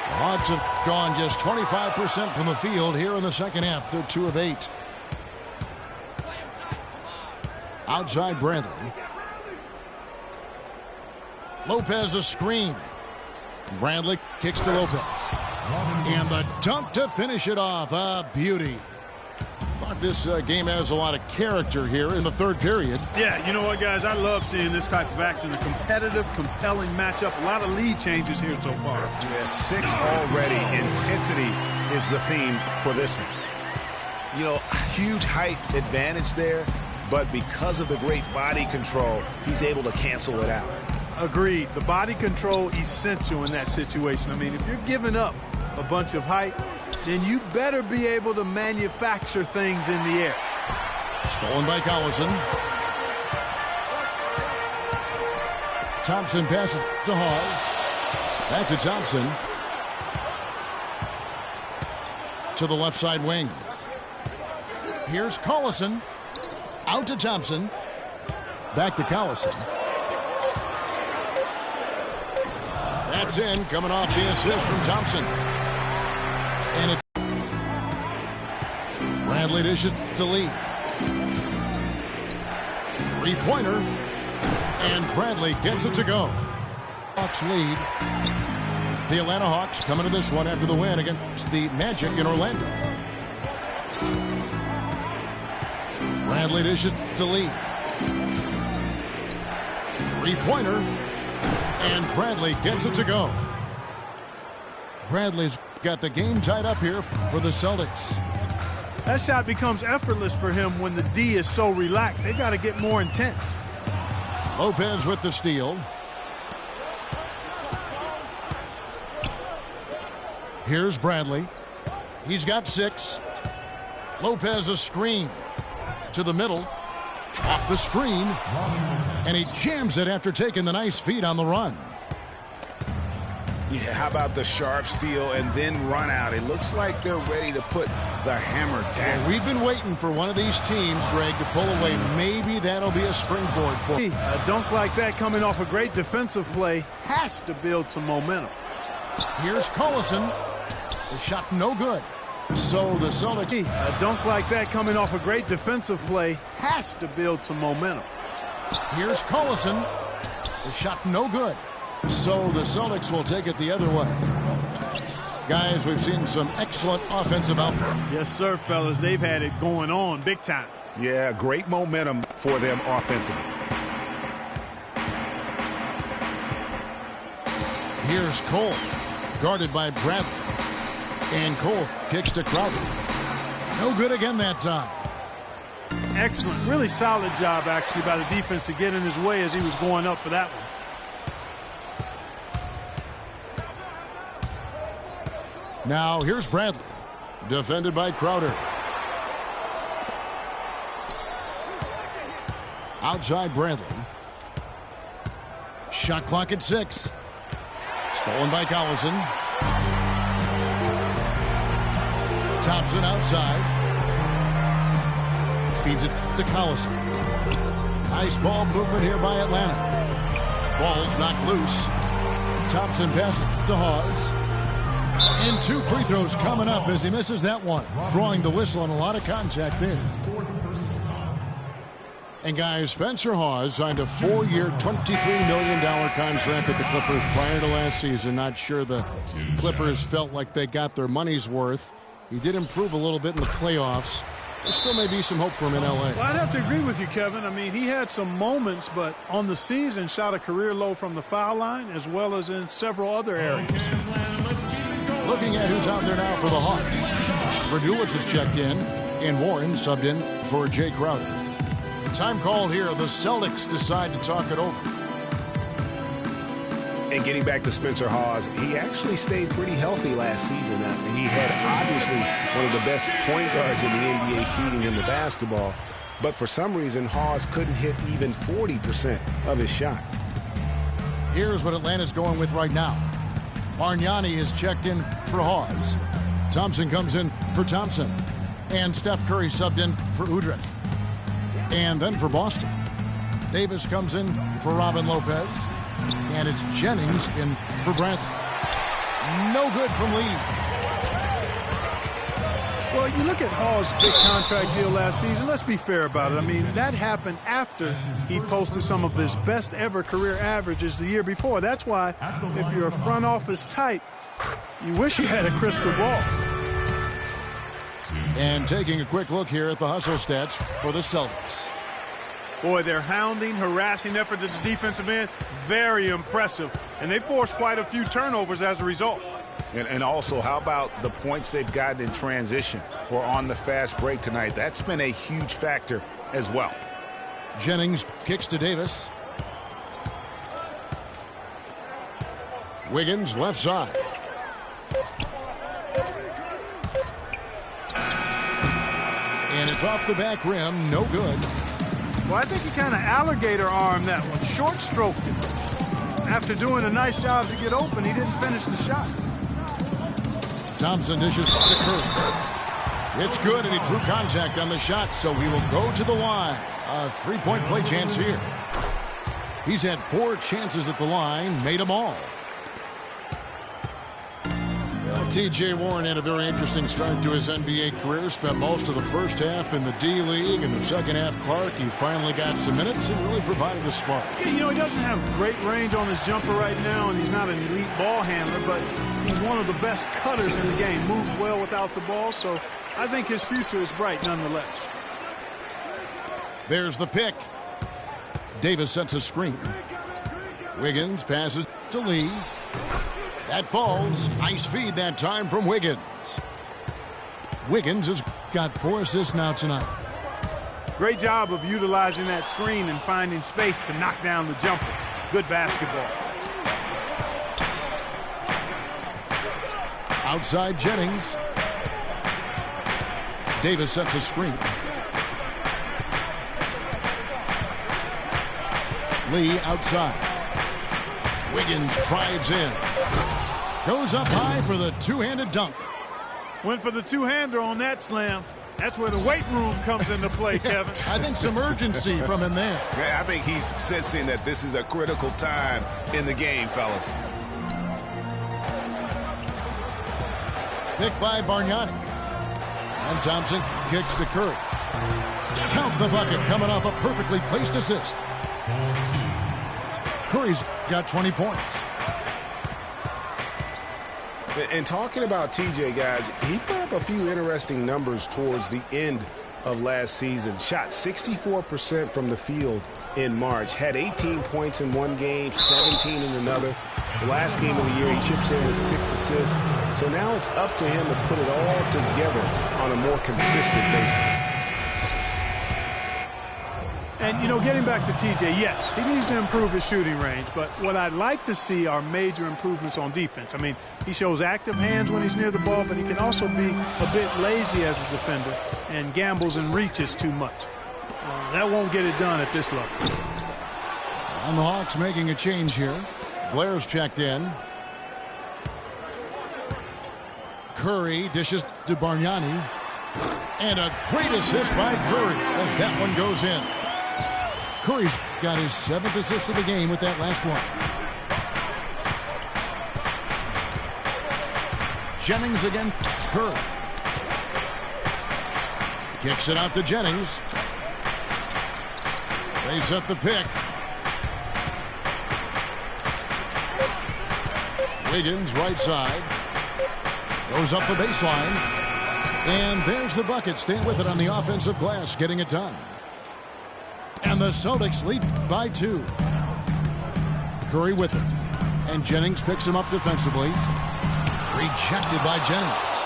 The Hawks have gone just 25% from the field here in the second half. They're 2 of 8. Outside Bradley. Lopez a screen. Bradley kicks to Lopez. And the dunk to finish it off. A beauty. Thought this game has a lot of character here in the third period. Yeah, you know what, guys? I love seeing this type of action. A competitive, compelling matchup. A lot of lead changes here so far. Yeah, 6 already. Intensity is the theme for this one. You know, huge height advantage there, but because of the great body control, he's able to cancel it out. Agreed. The body control essential in that situation. I mean, if you're giving up a bunch of height, then you better be able to manufacture things in the air. Stolen by Collison. Thompson passes to Hawes. Back to Thompson. To the left side wing. Here's Collison. Out to Thompson. Back to Collison. That's in, coming off the assist from Thompson. And it's Bradley dishes to Lee. Three-pointer. And Bradley gets it to go. Hawks lead. The Atlanta Hawks coming to this one after the win against the Magic in Orlando. Bradley dishes to Lee. Three-pointer. And Bradley gets it to go. Bradley's got the game tied up here for the Celtics. That shot becomes effortless for him when the D is so relaxed. They got to get more intense. Lopez with the steal. Here's Bradley. He's got 6. Lopez a screen to the middle. Off the screen. And he jams it after taking the nice feed on the run. Yeah, how about the sharp steal and then run out? It looks like they're ready to put the hammer down. Well, we've been waiting for one of these teams, Greg, to pull away. Maybe that'll be a springboard for them. A dunk like that coming off a great defensive play has to build some momentum. Here's Collison. The shot no good. So the Celtics. A dunk like that coming off a great defensive play has to build some momentum. Here's Collison. The shot no good. So the Celtics will take it the other way. Guys, we've seen some excellent offensive output. Yes, sir, fellas. They've had it going on big time. Yeah, great momentum for them offensively. Here's Cole, guarded by Bradley. And Cole kicks to Crowder. No good again that time. Excellent. Really solid job, actually, by the defense to get in his way as he was going up for that one. Now here's Bradley, defended by Crowder. Outside Bradley. Shot clock at 6. Stolen by Collison. Thompson outside. Feeds it to Collison. Nice ball movement here by Atlanta. Ball's knocked loose. Thompson passes to Hawes. And 2 free throws coming up as he misses that one. Drawing the whistle and a lot of contact there. And guys, Spencer Hawes signed a 4-year, $23 million contract with the Clippers prior to last season. Not sure the Clippers felt like they got their money's worth. He did improve a little bit in the playoffs. There still may be some hope for him in L.A. Well, I'd have to agree with you, Kevin. I mean, he had some moments, but on the season shot a career low from the foul line as well as in several other areas. Okay, Atlanta, let's keep it going. Looking at who's out there now for the Hawks. Raduljic is checked in, and Warren subbed in for Jay Crowder. Time called here. The Celtics decide to talk it over. And getting back to Spencer Hawes, he actually stayed pretty healthy last season. He had obviously one of the best point guards in the NBA feeding him the basketball. But for some reason, Hawes couldn't hit even 40% of his shots. Here's what Atlanta's going with right now. Bargnani is checked in for Hawes. Thompson comes in for Thompson. And Steph Curry subbed in for Udrih. And then for Boston, Davis comes in for Robin Lopez. And it's Jennings in for Bradley. No good from Lee. Well, you look at Hall's big contract deal last season. Let's be fair about it. I mean, that happened after he posted some of his best ever career averages the year before. That's why if you're a front office type, you wish you had a crystal ball. And taking a quick look here at the hustle stats for the Celtics. Boy, their hounding, harassing effort at the defensive end, very impressive. And they forced quite a few turnovers as a result. And also, how about the points they've gotten in transition or on the fast break tonight? That's been a huge factor as well. Jennings kicks to Davis. Wiggins left side. And it's off the back rim, no good. Well, I think he kind of alligator armed that one, short stroked it. After doing a nice job to get open, he didn't finish the shot. Thompson dishes to Curry. It's good, and he drew contact on the shot, so he will go to the line. A three-point play chance here. He's had 4 chances at the line, made them all. T.J. Warren had a very interesting start to his NBA career. Spent most of the first half in the D-League. In the second half, Clark, he finally got some minutes and really provided a spark. Yeah, you know, he doesn't have great range on his jumper right now, and he's not an elite ball handler, but he's one of the best cutters in the game. Moves well without the ball, so I think his future is bright nonetheless. There's the pick. Davis sets a screen. Wiggins passes to Lee. That falls. Nice feed that time from Wiggins. Wiggins has got 4 assists now tonight. Great job of utilizing that screen and finding space to knock down the jumper. Good basketball. Outside Jennings. Davis sets a screen. Lee outside. Wiggins drives in. Goes up high for the two-handed dunk. Went for the two-hander on that slam. That's where the weight room comes into play, Kevin. I think some urgency from him there. Yeah, I think he's sensing that this is a critical time in the game, fellas. Picked by Bargnani. And Thompson kicks to Curry. Count the bucket coming off a perfectly placed assist. Curry's got 20 points. And talking about TJ, guys, he put up a few interesting numbers towards the end of last season. Shot 64% from the field in March. Had 18 points in one game, 17 in another. The last game of the year, he chips in with 6 assists. So now it's up to him to put it all together on a more consistent basis. And, you know, getting back to TJ, yes, he needs to improve his shooting range. But what I'd like to see are major improvements on defense. I mean, he shows active hands when he's near the ball, but he can also be a bit lazy as a defender and gambles and reaches too much. That won't get it done at this level. And the Hawks making a change here. Blair's checked in. Curry dishes to Bargnani. And a great assist by Curry as that one goes in. Curry's got his 7th assist of the game with that last one. Jennings against Curry. Kicks it out to Jennings. They set the pick. Wiggins right side. Goes up the baseline. And there's the bucket. Staying with it on the offensive glass, getting it done. And the Celtics lead by 2. Curry with it. And Jennings picks him up defensively. Rejected by Jennings.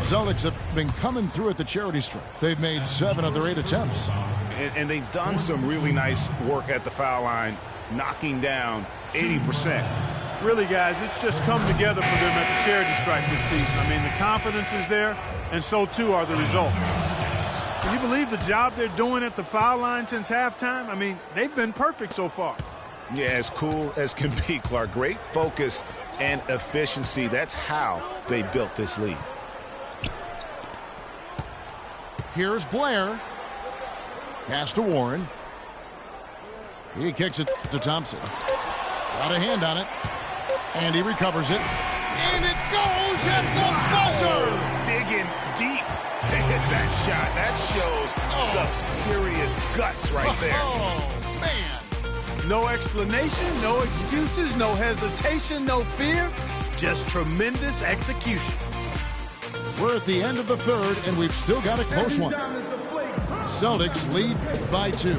Celtics have been coming through at the charity stripe. They've made 7 of their 8 attempts. And they've done some really nice work at the foul line, knocking down 80%. Really, guys, it's just come together for them at the charity stripe this season. I mean, the confidence is there, and so too are the results. Can you believe the job they're doing at the foul line since halftime? I mean, they've been perfect so far. Yeah, as cool as can be, Clark. Great focus and efficiency. That's how they built this lead. Here's Blair. Pass to Warren. He kicks it to Thompson. Got a hand on it. And he recovers it. And it goes at the buzzer! Digging deep to hit that shot. That shows some serious guts right there. Oh, man. No explanation, no excuses, no hesitation, no fear. Just tremendous execution. We're at the end of the third, and we've still got a close one. Celtics lead by 2.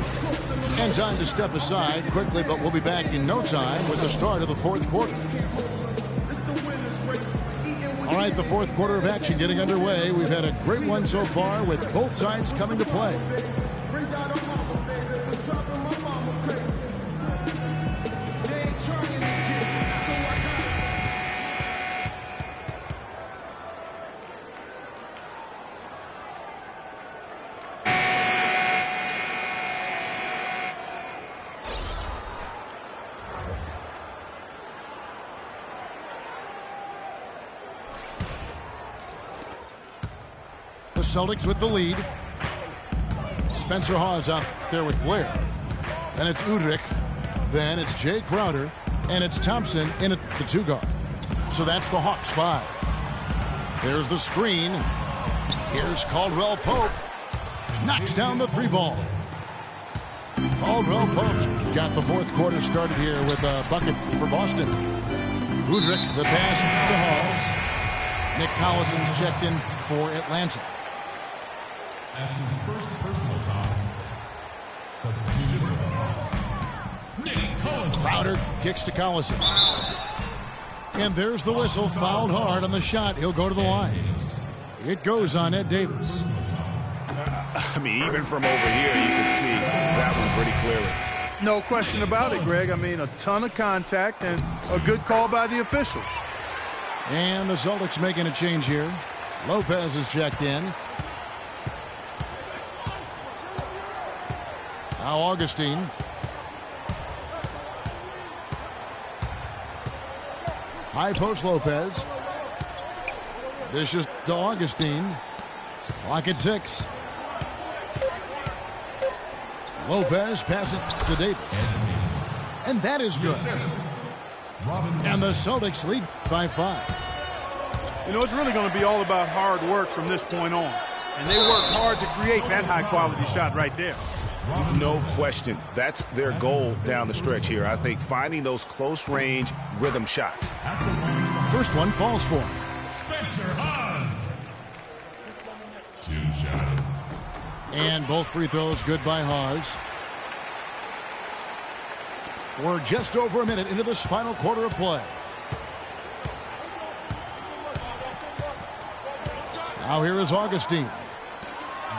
And time to step aside quickly, but we'll be back in no time with the start of the fourth quarter. All right, the fourth quarter of action getting underway. We've had a great one so far with both sides coming to play. The Celtics with the lead. Spencer Hawes out there with Blair. Then it's Udrih. Then it's Jay Crowder. And it's Thompson in at the 2 guard. So that's the Hawks 5. There's the screen. Here's Caldwell Pope. Knocks down the 3 ball. Caldwell Pope's got the fourth quarter started here with a bucket for Boston. Udrih, the pass to Hawes. Nick Collison's checked in for Atlanta. That's his first personal foul. Substitution for Nick Collison. Crowder kicks to Collison. And there's the whistle. Fouled hard on the shot. He'll go to the line. It goes on Ed Davis. I mean, even from over here, you can see that one pretty clearly. No question about it, Greg. I mean, a ton of contact and a good call by the officials. And the Celtics making a change here. Lopez is checked in. Now Augustine. High post Lopez. Dishes to Augustine. Clock at 6. Lopez passes to Davis. And that is good. And the Celtics lead by 5. You know, it's really going to be all about hard work from this point on. And they work hard to create that high-quality shot right there. No question. That's their goal down the stretch here. I think finding those close-range rhythm shots. First one falls for him. Spencer Hawes. 2 shots. And both free throws good by Hawes. We're just over a minute into this final quarter of play. Now here is Augustine.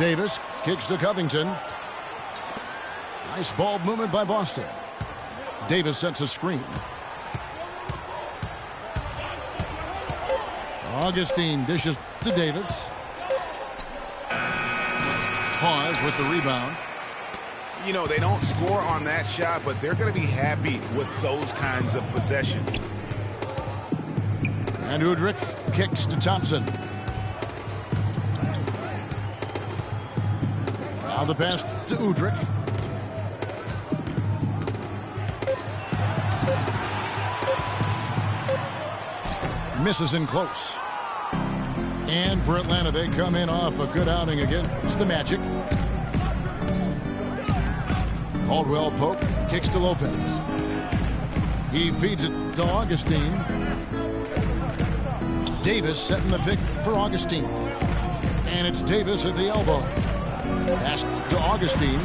Davis kicks to Covington. Nice ball movement by Boston. Davis sets a screen. Augustine dishes to Davis. Hawes with the rebound. You know, they don't score on that shot, but they're going to be happy with those kinds of possessions. And Udrih kicks to Thompson. Now the pass to Udrih. Misses in close. And for Atlanta, they come in off a good outing against the Magic. Caldwell Pope kicks to Lopez. He feeds it to Augustine. Davis setting the pick for Augustine. And it's Davis at the elbow. Pass to Augustine.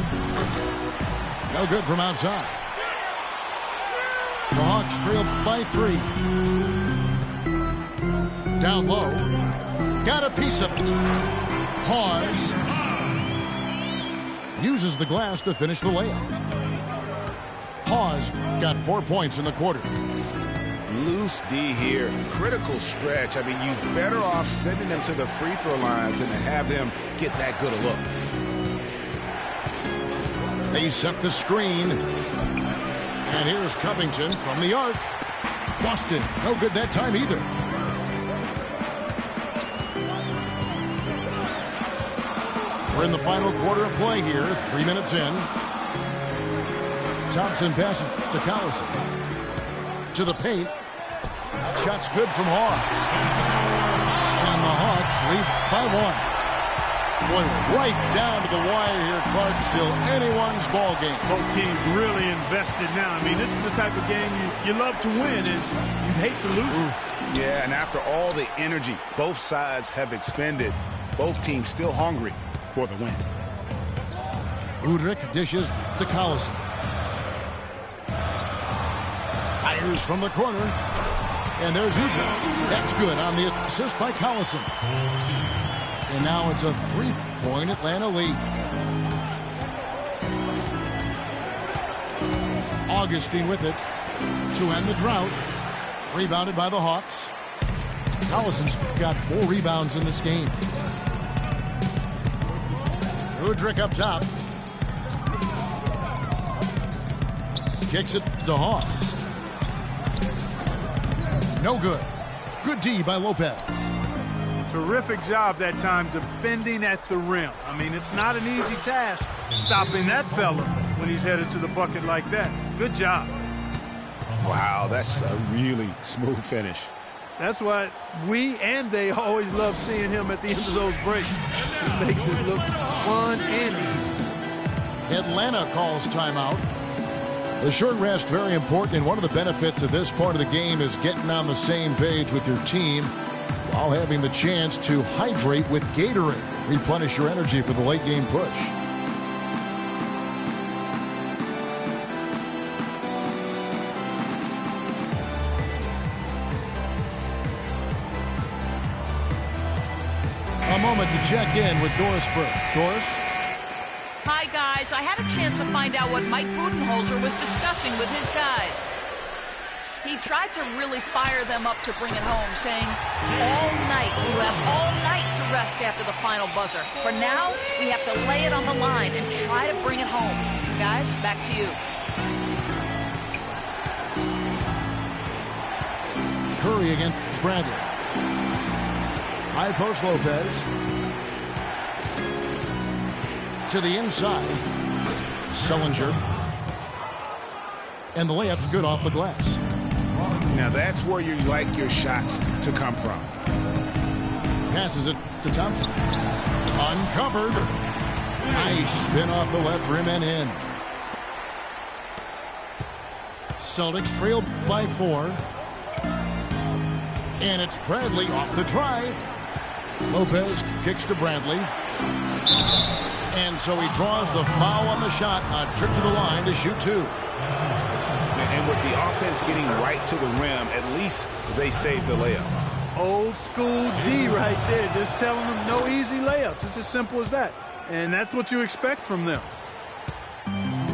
No good from outside. The Hawks trail by 3. Down low. Got a piece of it. Hawes uses the glass to finish the layup. Hawes got 4 points in the quarter. Loose D here. Critical stretch. I mean, you're better off sending them to the free throw lines than to have them get that good a look. They set the screen. And here's Covington from the arc. Boston, no good that time either. We're in the final quarter of play here, 3 minutes in. Thompson passes to Collison. To the paint. Shot's good from Hawes. And the Hawks lead by 1. Going right down to the wire here, Clark. Still anyone's ball game. Both teams really invested now. I mean, this is the type of game you love to win, and you'd hate to lose it. Yeah, and after all the energy both sides have expended, both teams still hungry for the win. Udrih dishes to Collison. Fires from the corner. And there's Udrih. That's good on the assist by Collison. And now it's a 3-point Atlanta lead. Augustine with it to end the drought. Rebounded by the Hawks. Collison's got 4 rebounds in this game. Udrih up top. Kicks it to Hawes. No good. Good D by Lopez. Terrific job that time defending at the rim. I mean, it's not an easy task stopping that fella when he's headed to the bucket like that. Good job. Wow, that's a really smooth finish. That's why we and they always love seeing him at the end of those breaks. It makes it look fun and easy. Atlanta calls timeout. The short rest, very important, and one of the benefits of this part of the game is getting on the same page with your team while having the chance to hydrate with Gatorade. Replenish your energy for the late game push. A moment to check in with Doris Burke. Doris? Hi, guys. I had a chance to find out what Mike Budenholzer was discussing with his guys. He tried to really fire them up to bring it home, saying, all night, you have all night to rest after the final buzzer. For now, we have to lay it on the line and try to bring it home. Guys, back to you. Curry against Bradley. High post Lopez. To the inside. Sullinger. And the layup's good off the glass. Now that's where you like your shots to come from. Passes it to Thompson. Uncovered. Nice spin off the left rim and in. Celtics trail by 4. And it's Bradley off the drive. Lopez kicks to Bradley. And so he draws the foul on the shot. A trip to the line to shoot 2. And with the offense getting right to the rim, at least they saved the layup. Old school D right there. Just telling them no easy layups. It's as simple as that. And that's what you expect from them.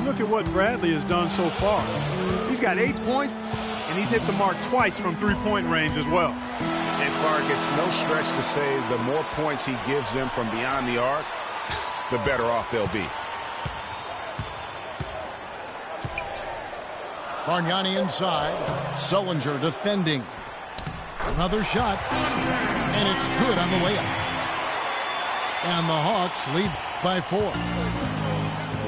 Look at what Bradley has done so far. He's got 8 points, and he's hit the mark twice from three-point range as well. And Clark, it's no stretch to say the more points he gives them from beyond the arc, the better off they'll be. Bargnani inside. Sullinger defending. Another shot. And it's good on the layup. And the Hawks lead by 4.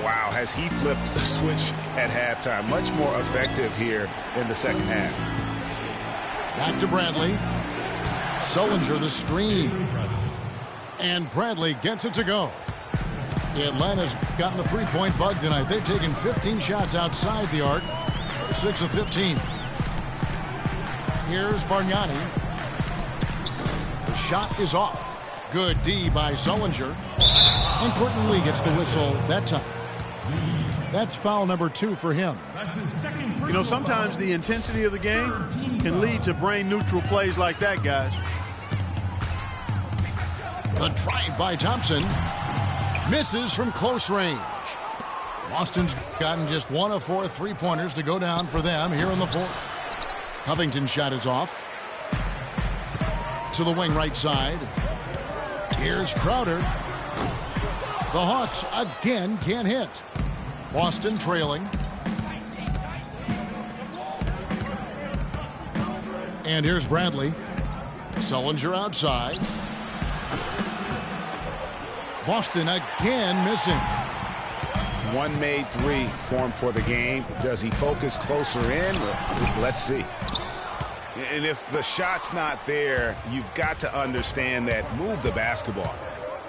Wow, has he flipped the switch at halftime. Much more effective here in the second half. Back to Bradley. Sullinger the screen. And Bradley gets it to go. Atlanta's gotten the three-point bug tonight. They've taken 15 shots outside the arc. 6 of 15. Here's Bargnani. The shot is off. Good D by Sullinger. And Courtney Lee gets the whistle that time. That's foul number 2 for him. That's his second. You know, sometimes the intensity of the game can lead to brain-neutral plays like that, guys. The drive by Thompson misses from close range. Boston's gotten just 1 of 4 3-pointers to go down for them here in the 4th. Covington's shot is off. To the wing right side. Here's Crowder. The Hawks again can't hit. Boston trailing. And here's Bradley. Sullinger outside. Boston again missing. One made 3 formed for the game. Does he focus closer in? Let's see. And if the shot's not there, you've got to understand that. Move the basketball.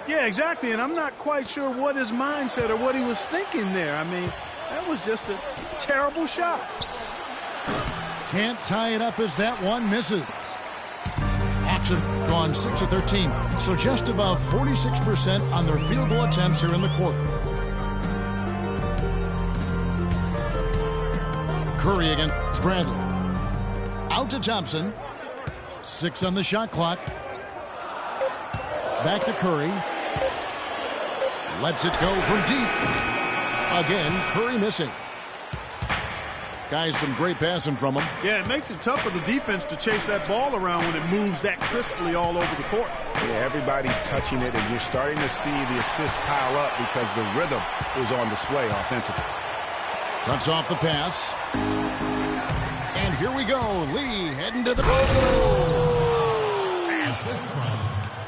Yeah, exactly, and I'm not quite sure what his mindset or what he was thinking there. I mean, that was just a terrible shot. Can't tie it up as that one misses. Hawks have gone 6 of 13, so just about 46% on their field goal attempts here in the quarter. Curry against Bradley. Out to Thompson. 6 on the shot clock. Back to Curry. Lets it go from deep. Again, Curry missing. Guys, some great passing from him. Yeah, it makes it tough for the defense to chase that ball around when it moves that crisply all over the court. Yeah, everybody's touching it, and you're starting to see the assists pile up because the rhythm is on display offensively. Cuts off the pass. And here we go. Lee heading to the...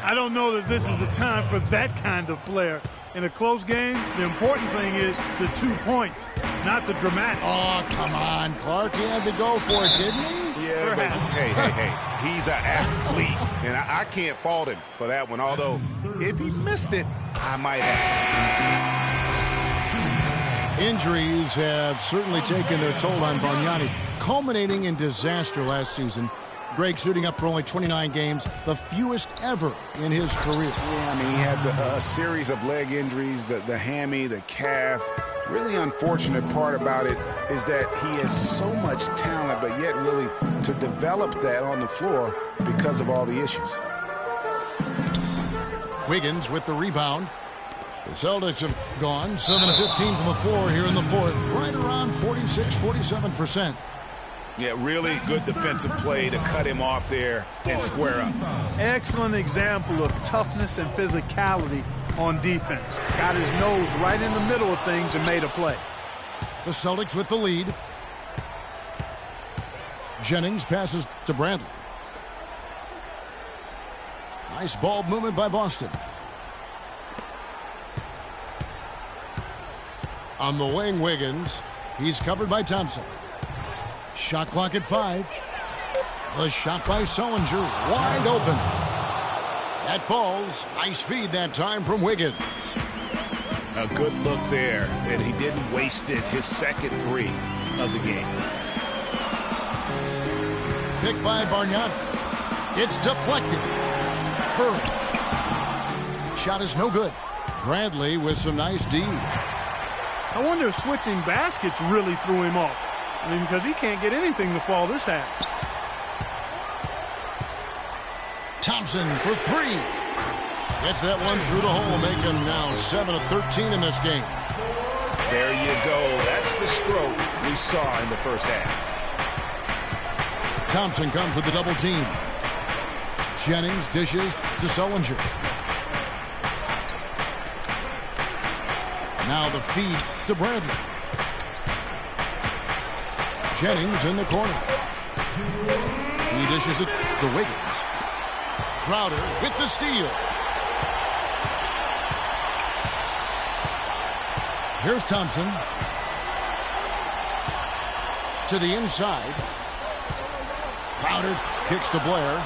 I don't know that this is the time for that kind of flair. In a close game, the important thing is the 2 points, not the dramatic. Oh, come on. Clark, he had to go for it, didn't he? Yeah, but hey. He's an athlete, and I can't fault him for that one. Although, if he missed it, I might have. Injuries have certainly taken their toll on Bargnani, culminating in disaster last season. Greg suiting up for only 29 games, the fewest ever in his career. Yeah, I mean, he had a series of leg injuries, the hammy, the calf. Really unfortunate part about it is that he has so much talent, but yet really to develop that on the floor because of all the issues. Wiggins with the rebound. The Celtics have gone 7 of 15 from the floor here in the 4th, right around 46-47%. Yeah, really good defensive play to cut him off there and square up. Excellent example of toughness and physicality on defense. Got his nose right in the middle of things and made a play. The Celtics with the lead. Jennings passes to Bradley. Nice ball movement by Boston. On the wing, Wiggins. He's covered by Thompson. Shot clock at 5. The shot by Sullinger, wide open. That falls. Nice feed that time from Wiggins. A good look there, and he didn't waste it. His second 3 of the game. Picked by Bargnani. It's deflected. Curry. Shot is no good. Bradley with some nice D. I wonder if switching baskets really threw him off. I mean, because he can't get anything to fall this half. Thompson for 3. Gets that one through the hole, make him now 7 of 13 in this game. There you go. That's the stroke we saw in the first half. Thompson comes with the double team. Jennings dishes to Sullinger. Now the feed to Bradley. Jennings in the corner. He dishes it to Wiggins. Crowder with the steal. Here's Thompson. To the inside. Crowder kicks to Blair.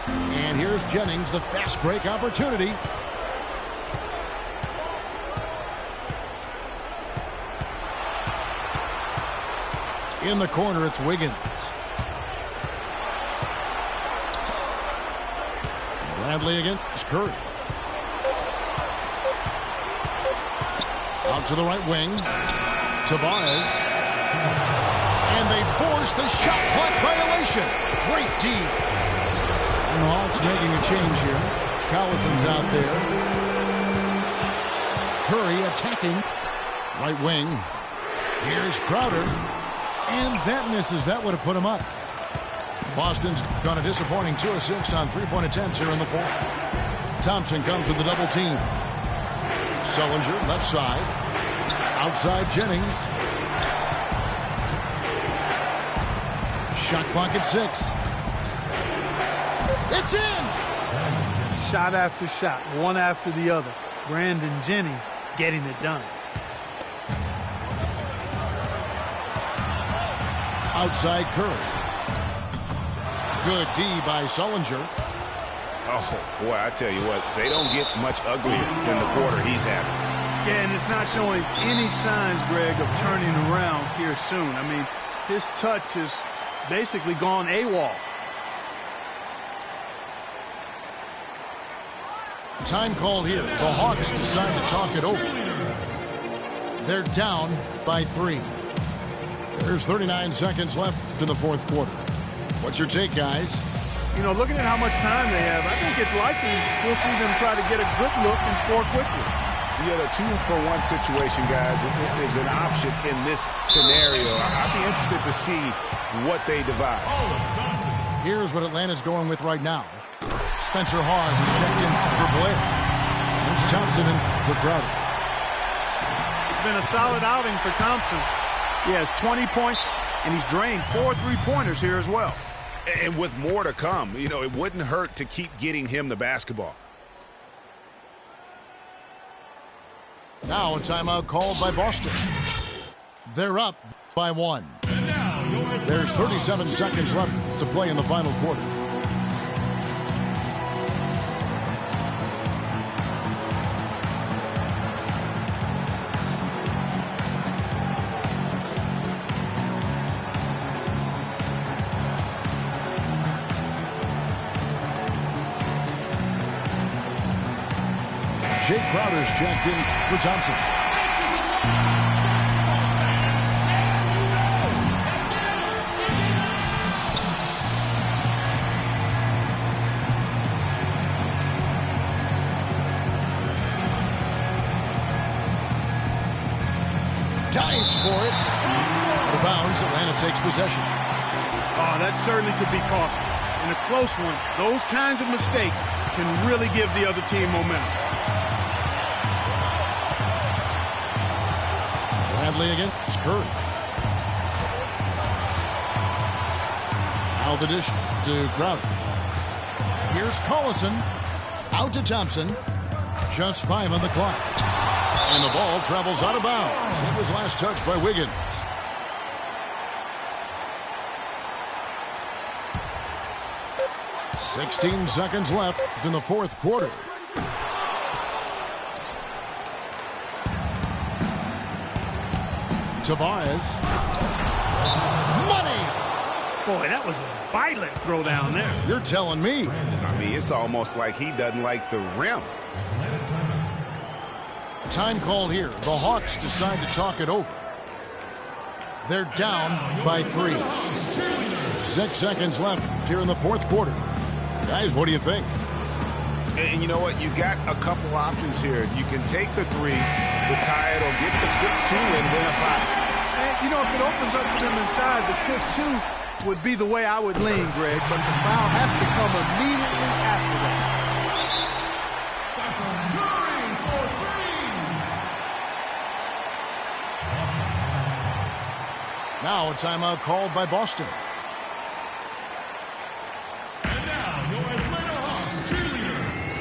And here's Jennings, the fast break opportunity. In the corner, it's Wiggins. Bradley against Curry. Out to the right wing. Tavares. And they force the shot clock violation. Great D. And the Hawks making a change here. Collison's out there. Curry attacking. Right wing. Here's Crowder. And that misses. That would have put him up. Boston's gone a disappointing 2 of 6 on three-point attempts here in the fourth. Thompson comes with the double team. Sullinger, left side. Outside Jennings. Shot clock at 6. It's in! Shot after shot, one after the other. Brandon Jennings getting it done. Outside Curry. Good D by Sullinger. Oh, boy, I tell you what, they don't get much uglier than the quarter he's having. Yeah, and it's not showing any signs, Greg, of turning around here soon. I mean, his touch is basically gone AWOL. Time called here. The Hawks decide to talk it over. They're down by 3. There's 39 seconds left in the fourth quarter. What's your take, guys? You know, looking at how much time they have, I think it's likely we'll see them try to get a good look and score quickly. Yeah, the 2-for-1 situation, guys, is an option in this scenario. I'd be interested to see what they devise. Here's what Atlanta's going with right now. Spencer Hawes is checked in for Blair. It's Thompson in for Crowder. It's been a solid outing for Thompson. He has 20 points, and he's drained 4 3-pointers here as well. And with more to come, you know, it wouldn't hurt to keep getting him the basketball. Now a timeout called by Boston. They're up by 1. There's 37 seconds left to play in the final quarter. Jake Crowder's checked in for Thompson. Dives for it. Out of bounds, Atlanta takes possession. Oh, that certainly could be costly. In a close one, those kinds of mistakes can really give the other team momentum. Bradley against Curry. Now the dish to Crowder. Here's Collison. Out to Thompson. Just 5 on the clock. And the ball travels out of bounds. It was last touched by Wiggins. "16 seconds left in the fourth quarter. Tavares. Money! Boy, that was a violent throw down there. You're telling me. I mean, it's almost like he doesn't like the rim. Time called here. The Hawks decide to talk it over. They're down by 3. 6 seconds left here in the fourth quarter. Guys, what do you think? And you know what? You got a couple options here. You can take the 3 to tie it or get the quick 2 and then a 5. And, you know, if it opens up for them inside, the quick 2 would be the way I would lean, Greg. But the foul has to come immediately after that. Now a timeout called by Boston. And now your Atlanta Hawks cheerleaders.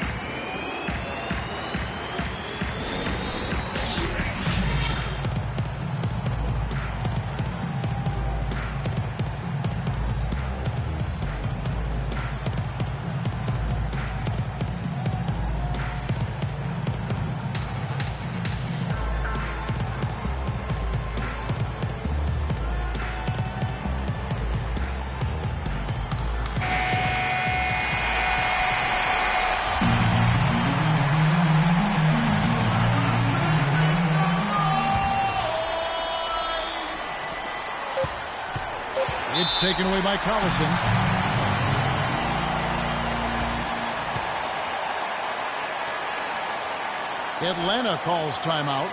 It's taken away by Collison. Atlanta calls timeout.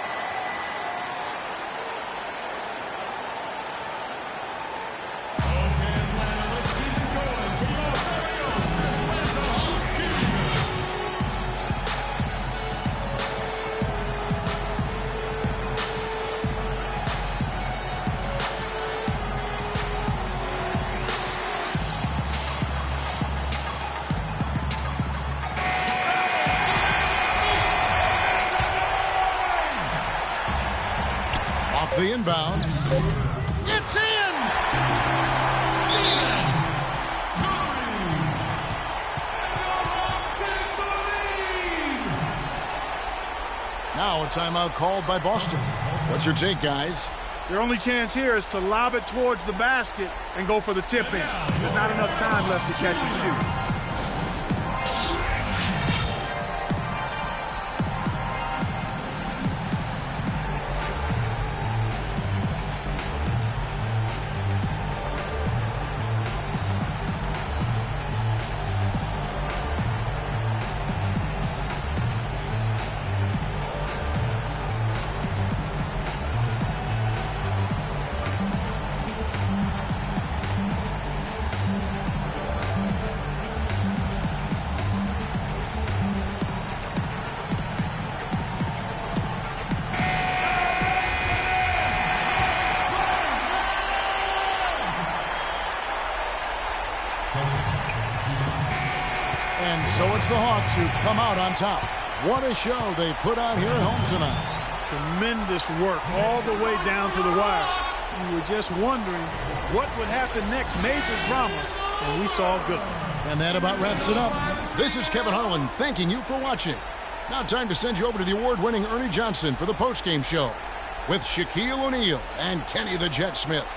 The inbound. It's in! Now a timeout called by Boston. What's your take, guys? Their only chance here is to lob it towards the basket and go for the tip-in. There's not enough time left to catch and shoot. And so it's the Hawks who come out on top. What a show they put on here at home tonight. Tremendous work all the way down to the wire. You were just wondering what would happen next. Major drama, and we saw good. And that about wraps it up. This is Kevin Harlan thanking you for watching. Now time to send you over to the award-winning Ernie Johnson for the postgame show with Shaquille O'Neal and Kenny the Jet Smith.